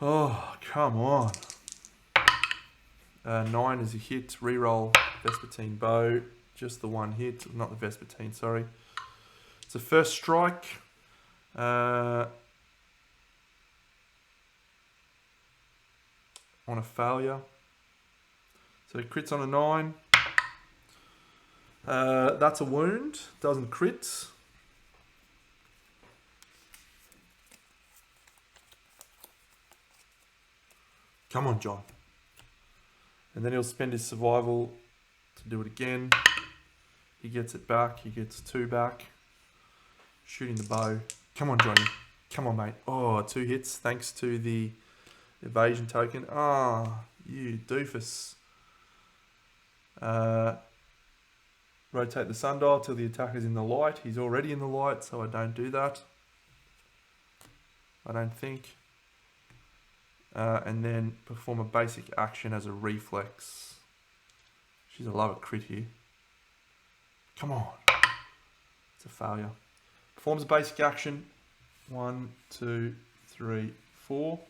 Oh, come on. 9 is a hit. Reroll Vespertine bow. Just the 1 hit. Not the Vespertine, sorry. It's a first strike. On a failure. So he crits on a 9. That's a wound. Doesn't crit. Come on, John. And then he'll spend his survival to do it again. He gets it back. He gets 2 back. Shooting the bow. Come on, Johnny. Come on, mate. Oh, 2 hits thanks to the evasion token. Ah, you doofus. Rotate the sundial till the attacker's in the light. He's already in the light, so I don't do that. I don't think. And then perform a basic action as a reflex. She's a love a crit here. Come on. It's a failure. Performs a basic action. 1, 2, 3, 4.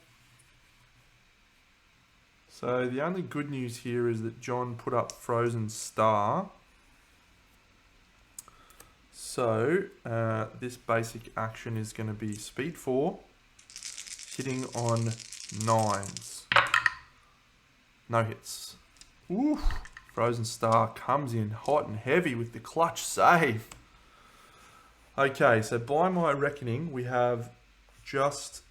So the only good news here is that John put up Frozen Star. So this basic action is going to be speed 4, hitting on 9s. No hits. Oof. Frozen Star comes in hot and heavy with the clutch save. Okay, so by my reckoning, we have just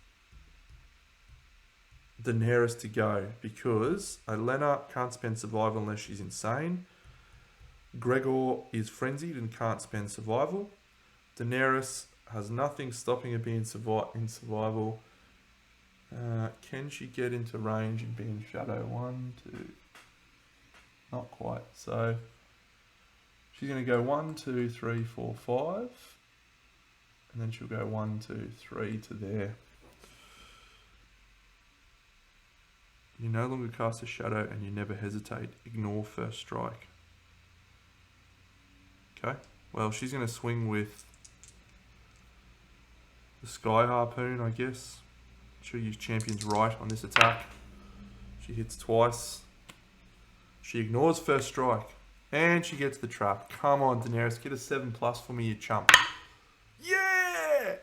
Daenerys to go because Olenna can't spend survival unless she's insane. Gregor is frenzied and can't spend survival. Daenerys has nothing stopping her being in survival. Can she get into range and be in shadow? 1, 2. Not quite. So she's going to go 1, 2, 3, 4, 5. And then she'll go 1, 2, 3 to there. You no longer cast a shadow and you never hesitate. Ignore first strike. Okay. Well, she's going to swing with the Sky Harpoon, I guess. She'll use Champion's Right on this attack. She hits twice. She ignores first strike. And she gets the trap. Come on, Daenerys. Get a 7+ for me, you chump. Yeah!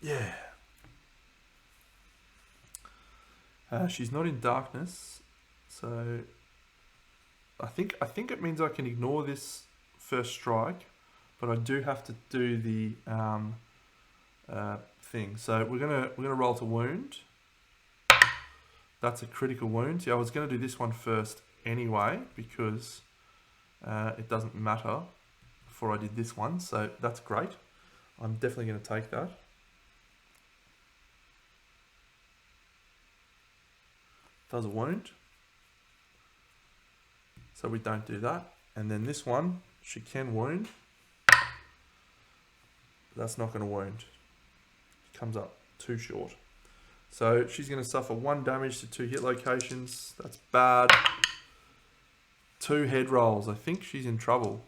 Yeah. She's not in darkness. So I think it means I can ignore this first strike, but I do have to do the thing. So we're gonna roll to wound. That's a critical wound. See, I was gonna do this one first anyway because it doesn't matter before I did this one. So that's great. I'm definitely gonna take that. Does a wound. So we don't do that. And then this one, she can wound. But that's not going to wound. It comes up too short. So she's going to suffer 1 damage to 2 hit locations. That's bad. 2 head rolls. I think she's in trouble.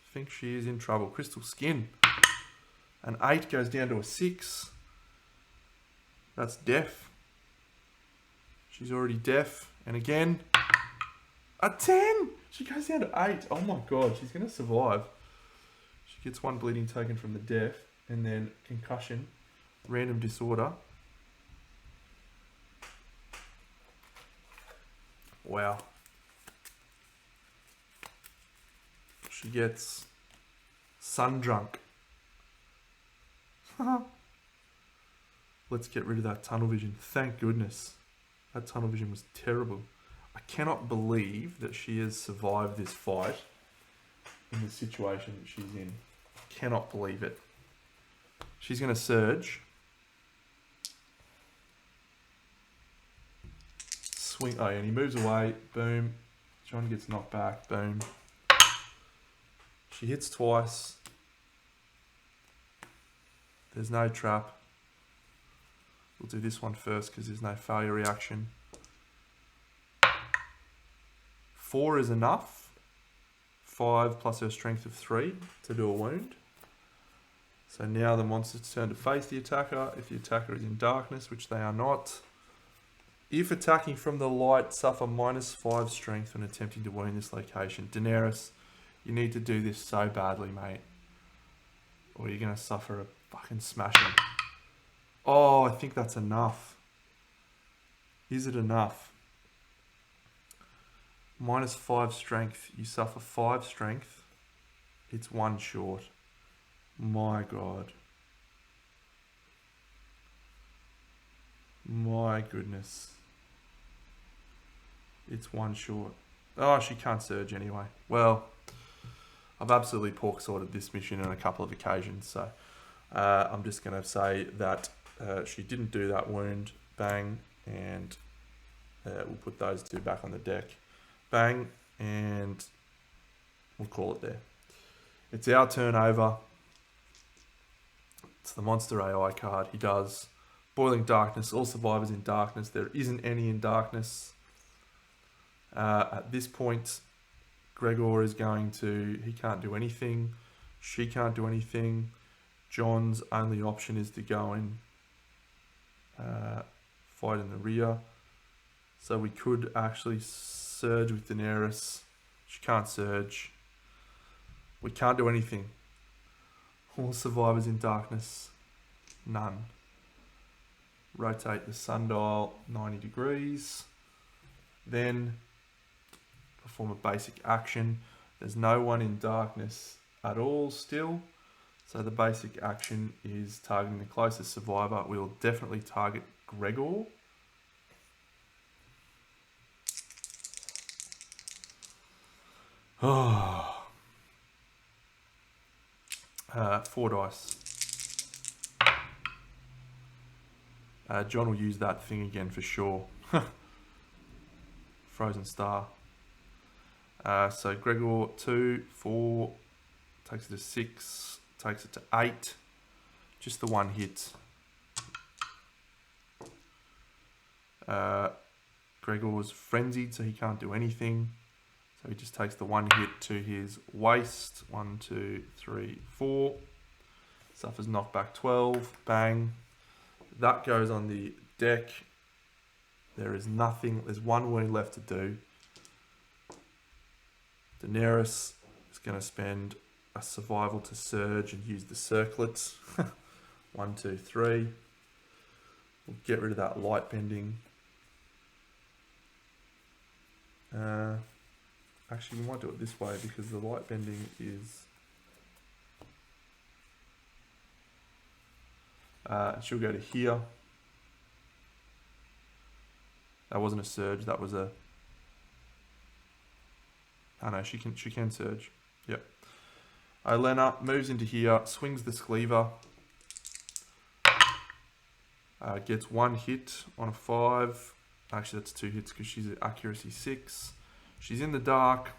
I think she is in trouble. Crystal Skin. An 8 goes down to a 6. That's deaf. She's already deaf. And again, a 10! She goes down to 8. Oh my god, she's going to survive. She gets 1 bleeding token from the deaf. And then concussion. Random disorder. Wow. She gets sun drunk. let's get rid of that tunnel vision. Thank goodness. That tunnel vision was terrible. I cannot believe that she has survived this fight in the situation that she's in. Cannot believe it. She's going to surge. Swing. Oh, and he moves away. Boom. John gets knocked back. Boom. She hits twice. There's no trap. We'll do this one first because there's no failure reaction. 4 is enough. 5 plus her strength of 3 to do a wound. So now the monster's turn to face the attacker. If the attacker is in darkness, which they are not. If attacking from the light, suffer -5 strength when attempting to wound this location. Daenerys, you need to do this so badly, mate. Or you're going to suffer a fucking smashing. Oh, I think that's enough. Is it enough? -5 strength. You suffer 5 strength. It's 1 short. My God. My goodness. It's 1 short. Oh, she can't surge anyway. Well, I've absolutely pork sorted this mission on a couple of occasions, so I'm just going to say that she didn't do that wound. Bang, and we'll put those 2 back on the deck. Bang, and we'll call it there. It's our turn over. It's the monster AI card. He does Boiling Darkness. All survivors in darkness. There isn't any in darkness. At this point, Gregor is going to... He can't do anything. She can't do anything. John's only option is to go and fight in the rear. So we could actually surge with Daenerys. She can't surge. We can't do anything. All survivors in darkness. None. Rotate the sundial 90 degrees. Then perform a basic action. There's no one in darkness at all still. So the basic action is targeting the closest survivor. We'll definitely target Gregor. Oh. 4 dice. John will use that thing again for sure. Frozen Star. So Gregor 2, 4, takes it to 6, takes it to 8. Just the 1 hit. Gregor's frenzied, so he can't do anything. So he just takes the 1 hit to his waist. 1, 2, 3, 4. Suffers knockback 12. Bang. That goes on the deck. There is nothing. There's 1 wound left to do. Daenerys is going to spend a survival to surge and use the circlets. 1, 2, 3. We'll get rid of that light bending. Actually, we might do it this way because the light bending is... she'll go to here. That wasn't a surge, that was a... Oh no, she can surge. Yep. Olenna moves into here, swings the cleaver. Gets 1 hit on a 5. Actually, that's 2 hits because she's at accuracy 6. She's in the dark.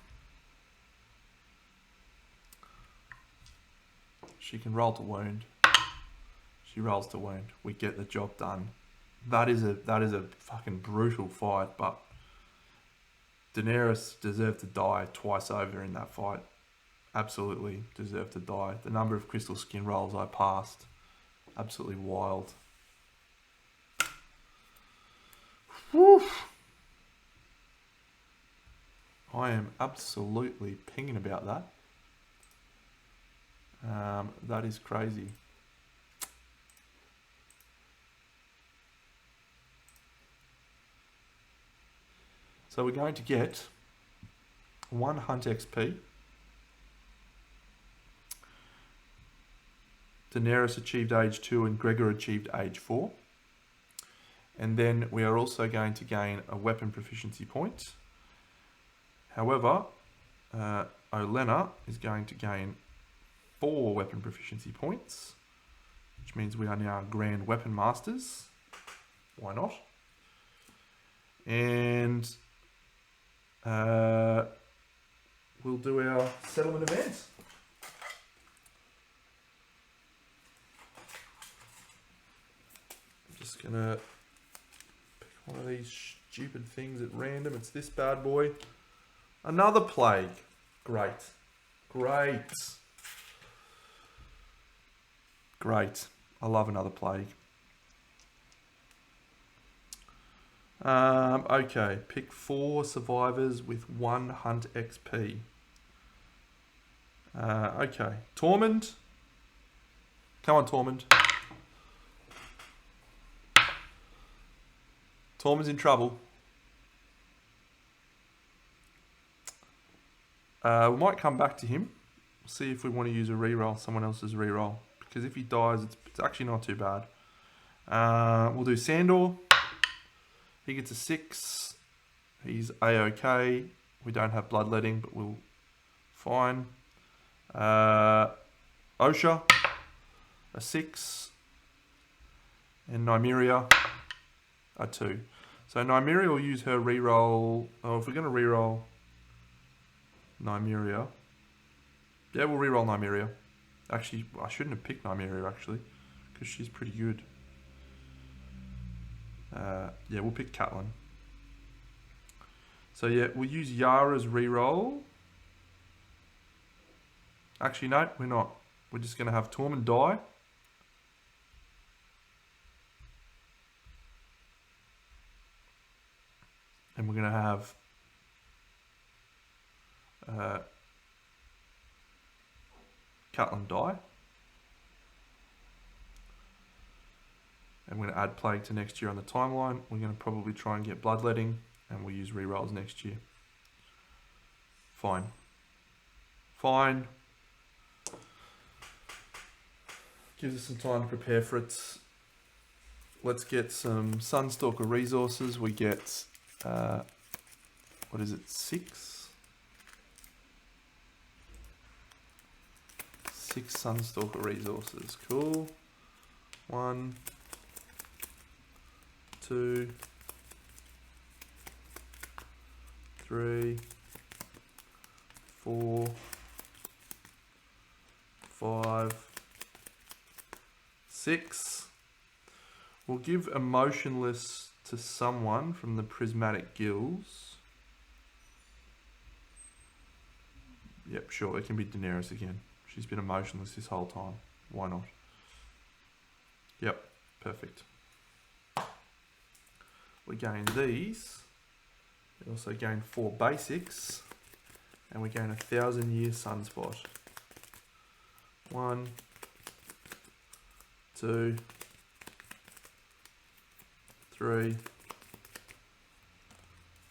She can roll to wound. She rolls to wound. We get the job done. That is a fucking brutal fight, but Daenerys deserved to die twice over in that fight. Absolutely deserved to die. The number of crystal skin rolls I passed, absolutely wild. Whew. I am absolutely pinging about that. That is crazy. So we're going to get 1 hunt XP. Daenerys achieved age 2 and Gregor achieved age 4. And then we are also going to gain a weapon proficiency point. However, Olena is going to gain 4 weapon proficiency points, which means we are now Grand Weapon Masters. Why not? And we'll do our settlement event. I'm just gonna pick one of these stupid things at random. It's this bad boy. Another plague. Great. Great. Great. I love another plague. Okay, pick 4 survivors with 1 hunt XP. Okay, Tormund. Come on, Tormund. Tormund's in trouble. We might come back to him. See if we want to use a reroll, someone else's reroll. Because if he dies, it's actually not too bad. We'll do Sandor. He gets a 6. He's A-OK. We don't have bloodletting, but we'll fine. Osha, a 6. And Nymeria, a 2. So Nymeria will use her reroll. Oh, if we're going to reroll Nymeria. Yeah, we'll reroll Nymeria. Actually, I shouldn't have picked Nymeria, actually, because she's pretty good. Yeah, we'll pick Catelyn. So yeah, we'll use Yara's reroll. Actually, no, we're not. We're just going to have Tormund die. And we're going to have Catelyn die. And we're going to add Plague to next year on the timeline. We're going to probably try and get Bloodletting, and we'll use rerolls next year. Fine. Fine. Gives us some time to prepare for it. Let's get some Sunstalker resources. We get, what is it, 6? 6 Sunstalker resources. Cool. 1, 2, 3, 4, 5, 6. We'll give Emotionless to someone from the Prismatic Guilds. Yep, sure, it can be Daenerys again. She's been emotionless this whole time. Why not? Yep, perfect. We gain these. We also gain 4 basics. And we gain 1,000-year sunspot. 1, 2, 3,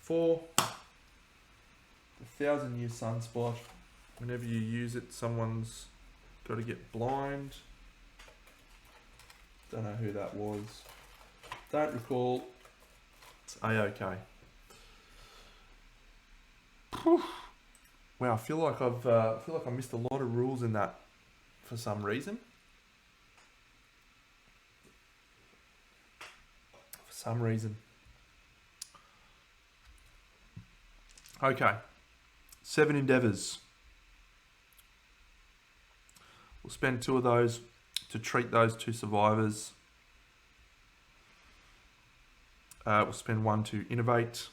4. 1,000-year sunspot. Whenever you use it, someone's got to get blind. Don't know who that was. Don't recall. It's A-OK. Wow, I feel like I missed a lot of rules in that for some reason. Okay. 7 endeavors. We'll spend 2 of those to treat those 2 survivors. We'll spend 1 to innovate.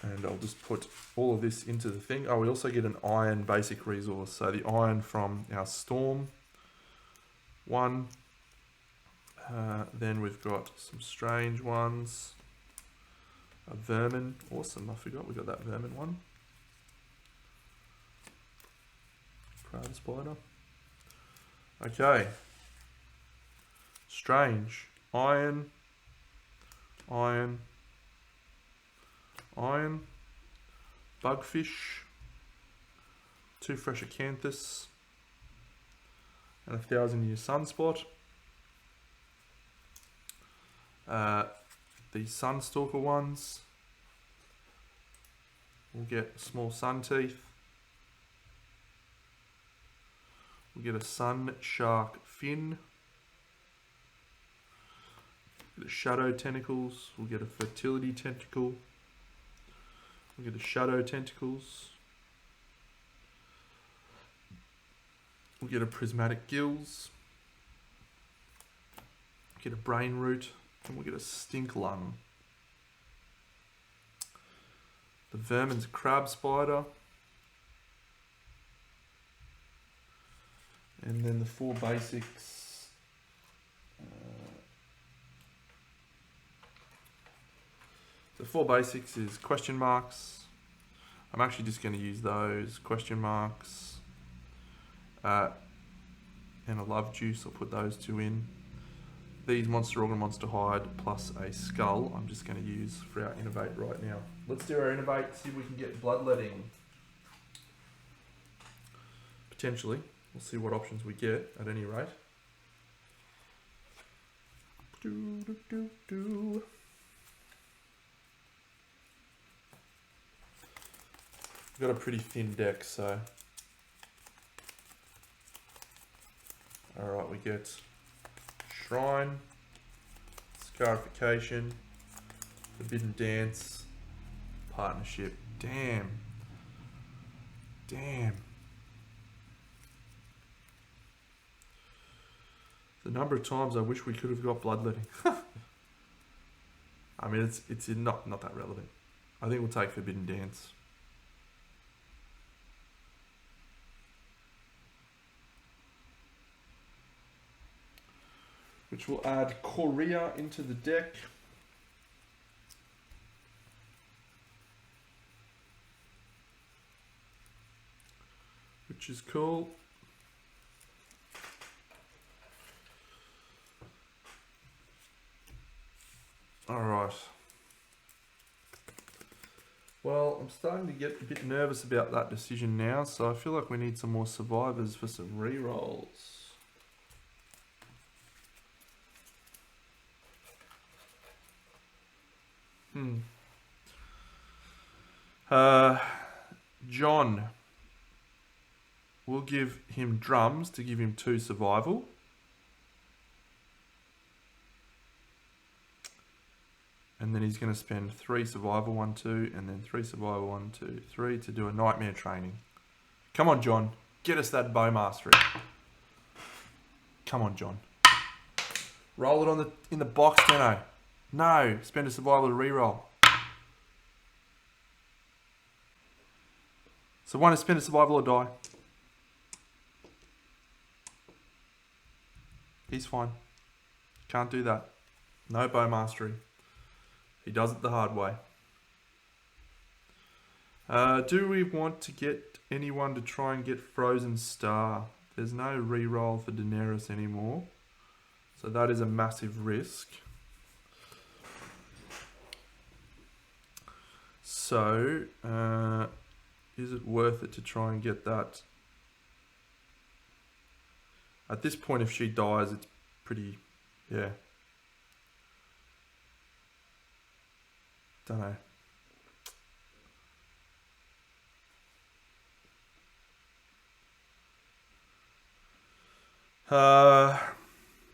And I'll just put all of this into the thing. Oh, we also get an iron basic resource. So the iron from our storm. 1. Then we've got some strange ones. A vermin. Awesome. I forgot we got that vermin one. Crowd spider. Okay. Strange. Iron. Iron. Iron. Bugfish. 2 fresh acanthus. And 1,000-year sunspot. The Sunstalker ones. We'll get small sun teeth. We'll get a sun shark fin. Get a shadow tentacles. We'll get a fertility tentacle. We'll get a shadow tentacles. We'll get a prismatic gills. Get a brain root. And we'll get a stink lung. The vermin's crab spider. And then the 4 basics. The 4 basics is question marks. I'm actually just going to use those question marks. And a love juice, I'll put those 2 in. These monster organ, monster hide, plus a skull, I'm just going to use for our innovate right now. Let's do our innovate, see if we can get bloodletting. Potentially. We'll see what options we get at any rate. We've got a pretty thin deck, so. Alright, we get Shrine, Scarification, Forbidden Dance, Partnership. Damn. Damn. The number of times I wish we could have got bloodletting. I mean, it's not that relevant. I think we'll take Forbidden Dance. Which will add Korea into the deck. Which is cool. Alright. Well, I'm starting to get a bit nervous about that decision now, so I feel like we need some more survivors for some rerolls. John. We'll give him drums to give him 2 survival. And then he's going to spend 3 survival, 1, 2, and then 3 survival, 1, 2, 3 to do a nightmare training. Come on, John. Get us that bow mastery. Come on, John. Roll it in the box, Deno. No, spend a survival to reroll. So one is spend a survival or die. He's fine. Can't do that. No bow mastery. He does it the hard way. Do we want to get anyone to try and get Frozen Star? There's no reroll for Daenerys anymore. So that is a massive risk. So, is it worth it to try and get that? At this point, if she dies, it's pretty, yeah. Don't know.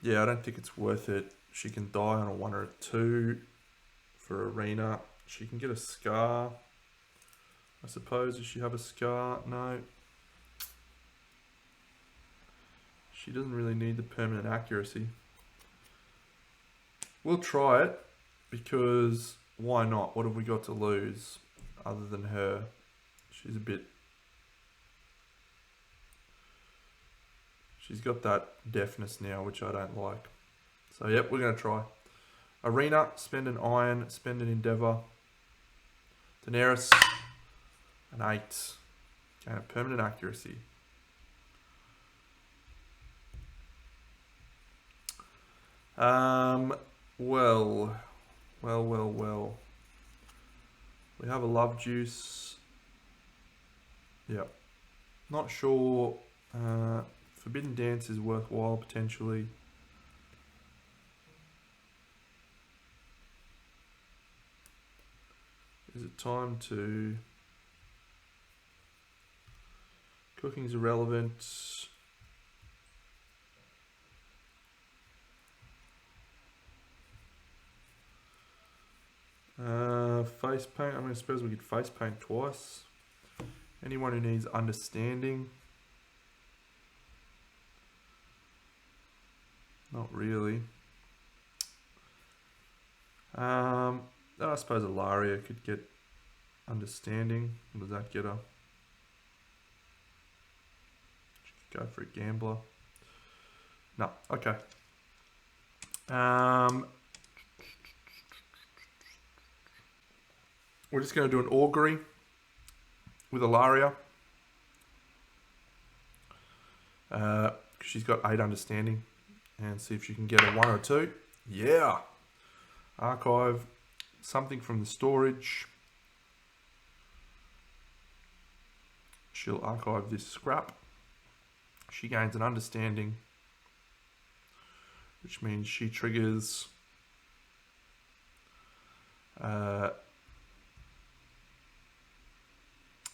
Yeah, I don't think it's worth it. She can die on a 1 or a 2 for Arena. She can get a scar. I suppose, does she have a scar? No. She doesn't really need the permanent accuracy. We'll try it, because why not? What have we got to lose other than her? She's a bit... She's got that deafness now, which I don't like. So, yep, we're going to try. Arena, spend an iron, spend an endeavour. Daenerys, an 8. Gain a permanent accuracy. Well. We have a love juice. Yep. Not sure. Forbidden Dance is worthwhile potentially. time to... Cooking's irrelevant. Face paint. I mean, I suppose we could face paint twice. Anyone who needs understanding. Not really. I suppose Ilaria could get understanding. What does that get her? She could go for a gambler. No, okay. We're just going to do an augury with Ilaria. She's got 8 understanding. And see if she can get a 1 or 2. Yeah. Archive something from the storage. She'll archive this scrap. She gains an understanding, which means she triggers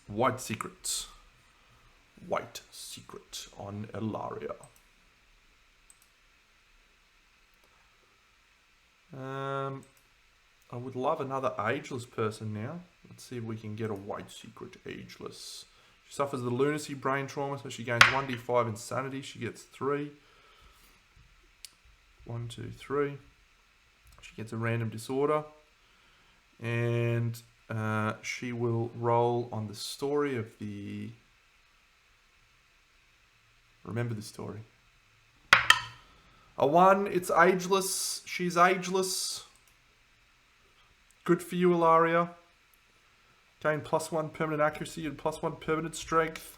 White Secret. White Secret on Ilaria. I would love another ageless person now. Let's see if we can get a White Secret ageless. She suffers the lunacy brain trauma, so she gains 1d5 insanity. She gets 3. 1, 2, 3. She gets a random disorder. And she will roll on the story of the... Remember the story. A 1, it's ageless. She's ageless. Good for you, Ilaria. Gain +1 permanent accuracy and +1 permanent strength.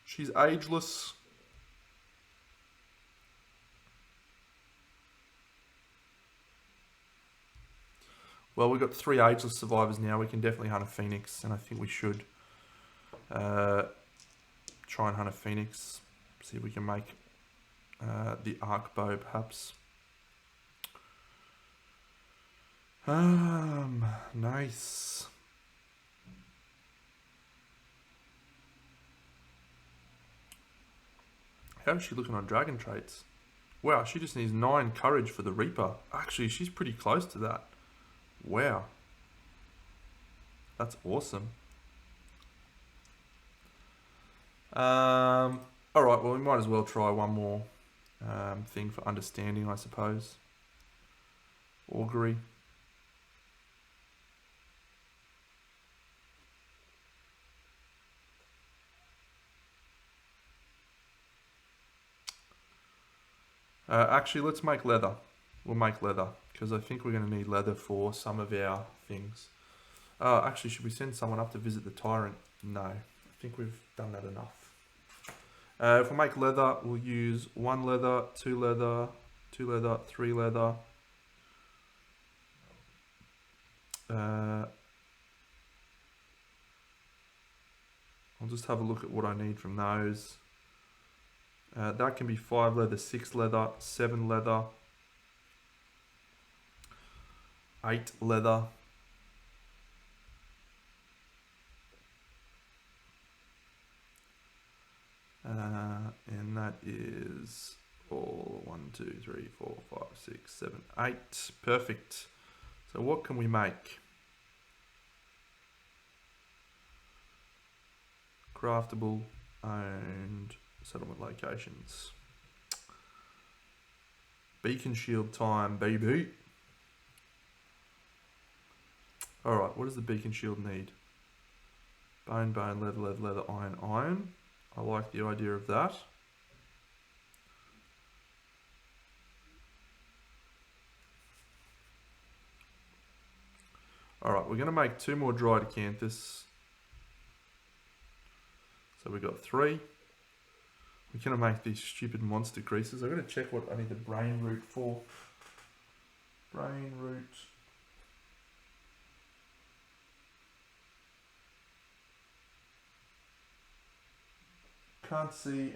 She's ageless. Well, we've got 3 ageless survivors now. We can definitely hunt a phoenix, and I think we should try and hunt a phoenix. See if we can make the arc bow, perhaps. Nice. How is she looking on dragon traits? Wow, she just needs 9 courage for the Reaper. Actually, she's pretty close to that. Wow. That's awesome. Alright, well, we might as well try one more thing for understanding, I suppose. Augury. Actually, let's make leather. We'll make leather, because I think we're going to need leather for some of our things. Actually, should we send someone up to visit the tyrant? No, I think we've done that enough. If we make leather, we'll use 1 leather, 2 leather, 2 leather, 3 leather. I'll just have a look at what I need from those. That can be 5 leather, 6 leather, 7 leather, 8 leather. And that is all 1, 2, 3, 4, 5, 6, 7, 8. Perfect. So what can we make? Craftable, owned, settlement locations. Beacon shield time, baby. Alright, what does the beacon shield need? Bone, bone, leather, leather, leather, iron, iron. I like the idea of that. Alright, we're going to make 2 more dried acanthus. So we've got 3. We're going to make these stupid monster greases. I'm going to check what I need the brain root for. Brain root. Can't see.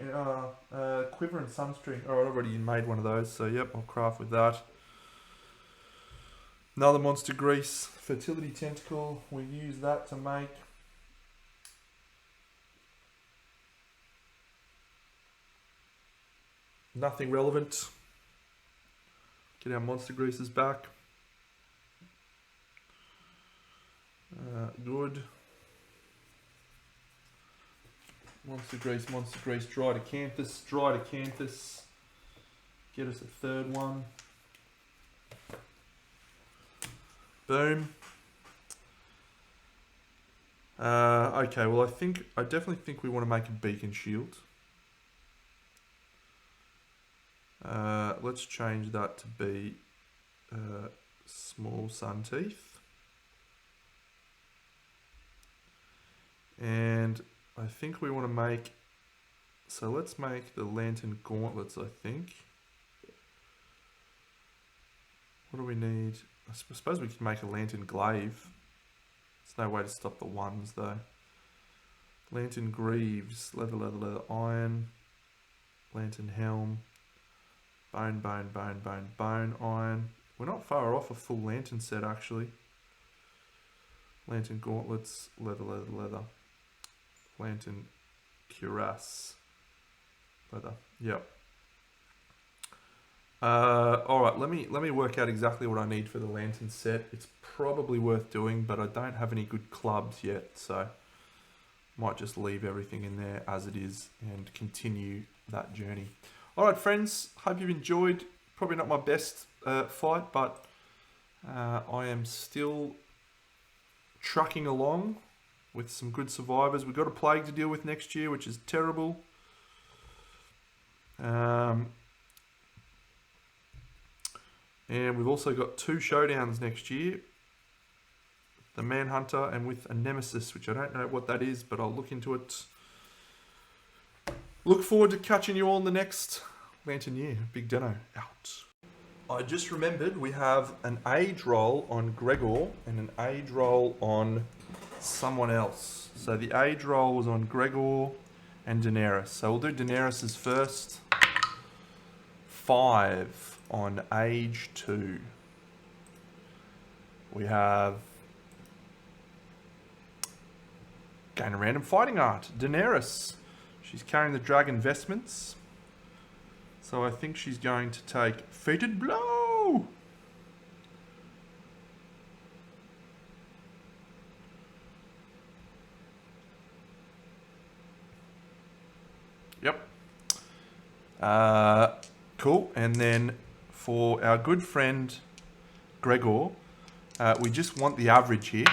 Quiver and sunstring. Oh, I already made one of those. So yep, I'll craft with that. Another monster grease, fertility tentacle. We use that to make nothing relevant. Get our monster greases back. Good. Monster grease, dried acanthus. Get us a third one. Boom. Okay, well I definitely think we want to make a beacon shield. Let's change that to be small sun teeth. And I think we want to make, so let's make the lantern gauntlets, I think. What do we need? I suppose we can make a lantern glaive. There's no way to stop the ones though. Lantern greaves, leather, iron, lantern helm, bone, iron. We're not far off a full lantern set actually. Lantern gauntlets, leather. Lantern cuirass, leather. Yep. All right. Let me work out exactly what I need for the lantern set. It's probably worth doing, but I don't have any good clubs yet, so might just leave everything in there as it is and continue that journey. All right, friends. Hope you've enjoyed. Probably not my best fight, but I am still trucking along with some good survivors. We've got a plague to deal with next year, which is terrible. And we've also got 2 showdowns next year. The Manhunter and with a Nemesis, which I don't know what that is, but I'll look into it. Look forward to catching you all in the next Lantern Year. Big Deno out. I just remembered we have an age roll on Gregor and an age roll on someone else. So the age roll was on Gregor and Daenerys. So we'll do Daenerys's first. 5 on age 2. We have gain a random fighting art. Daenerys. She's carrying the dragon vestments. So I think she's going to take Fated Blow. Yep. Cool. And then for our good friend Gregor, we just want the average here.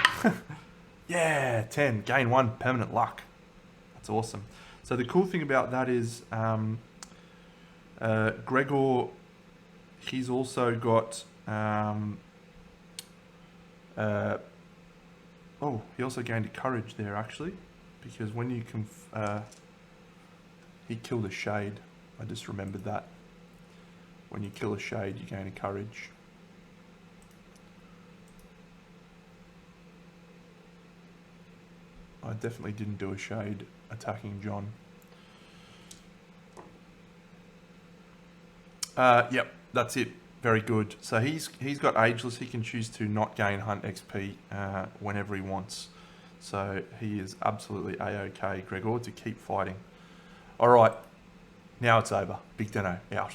Yeah, 10. Gain 1 permanent luck. That's awesome. So the cool thing about that is Gregor, he's also got oh, he also gained a courage there actually, because when you can he killed a shade. I just remembered that. When you kill a shade, you gain a courage. I definitely didn't do a shade attacking John. Yep, that's it. Very good. So he's got ageless. He can choose to not gain hunt XP whenever he wants. So he is absolutely A-OK, Gregor, to keep fighting. All right, now it's over. Big Deno out.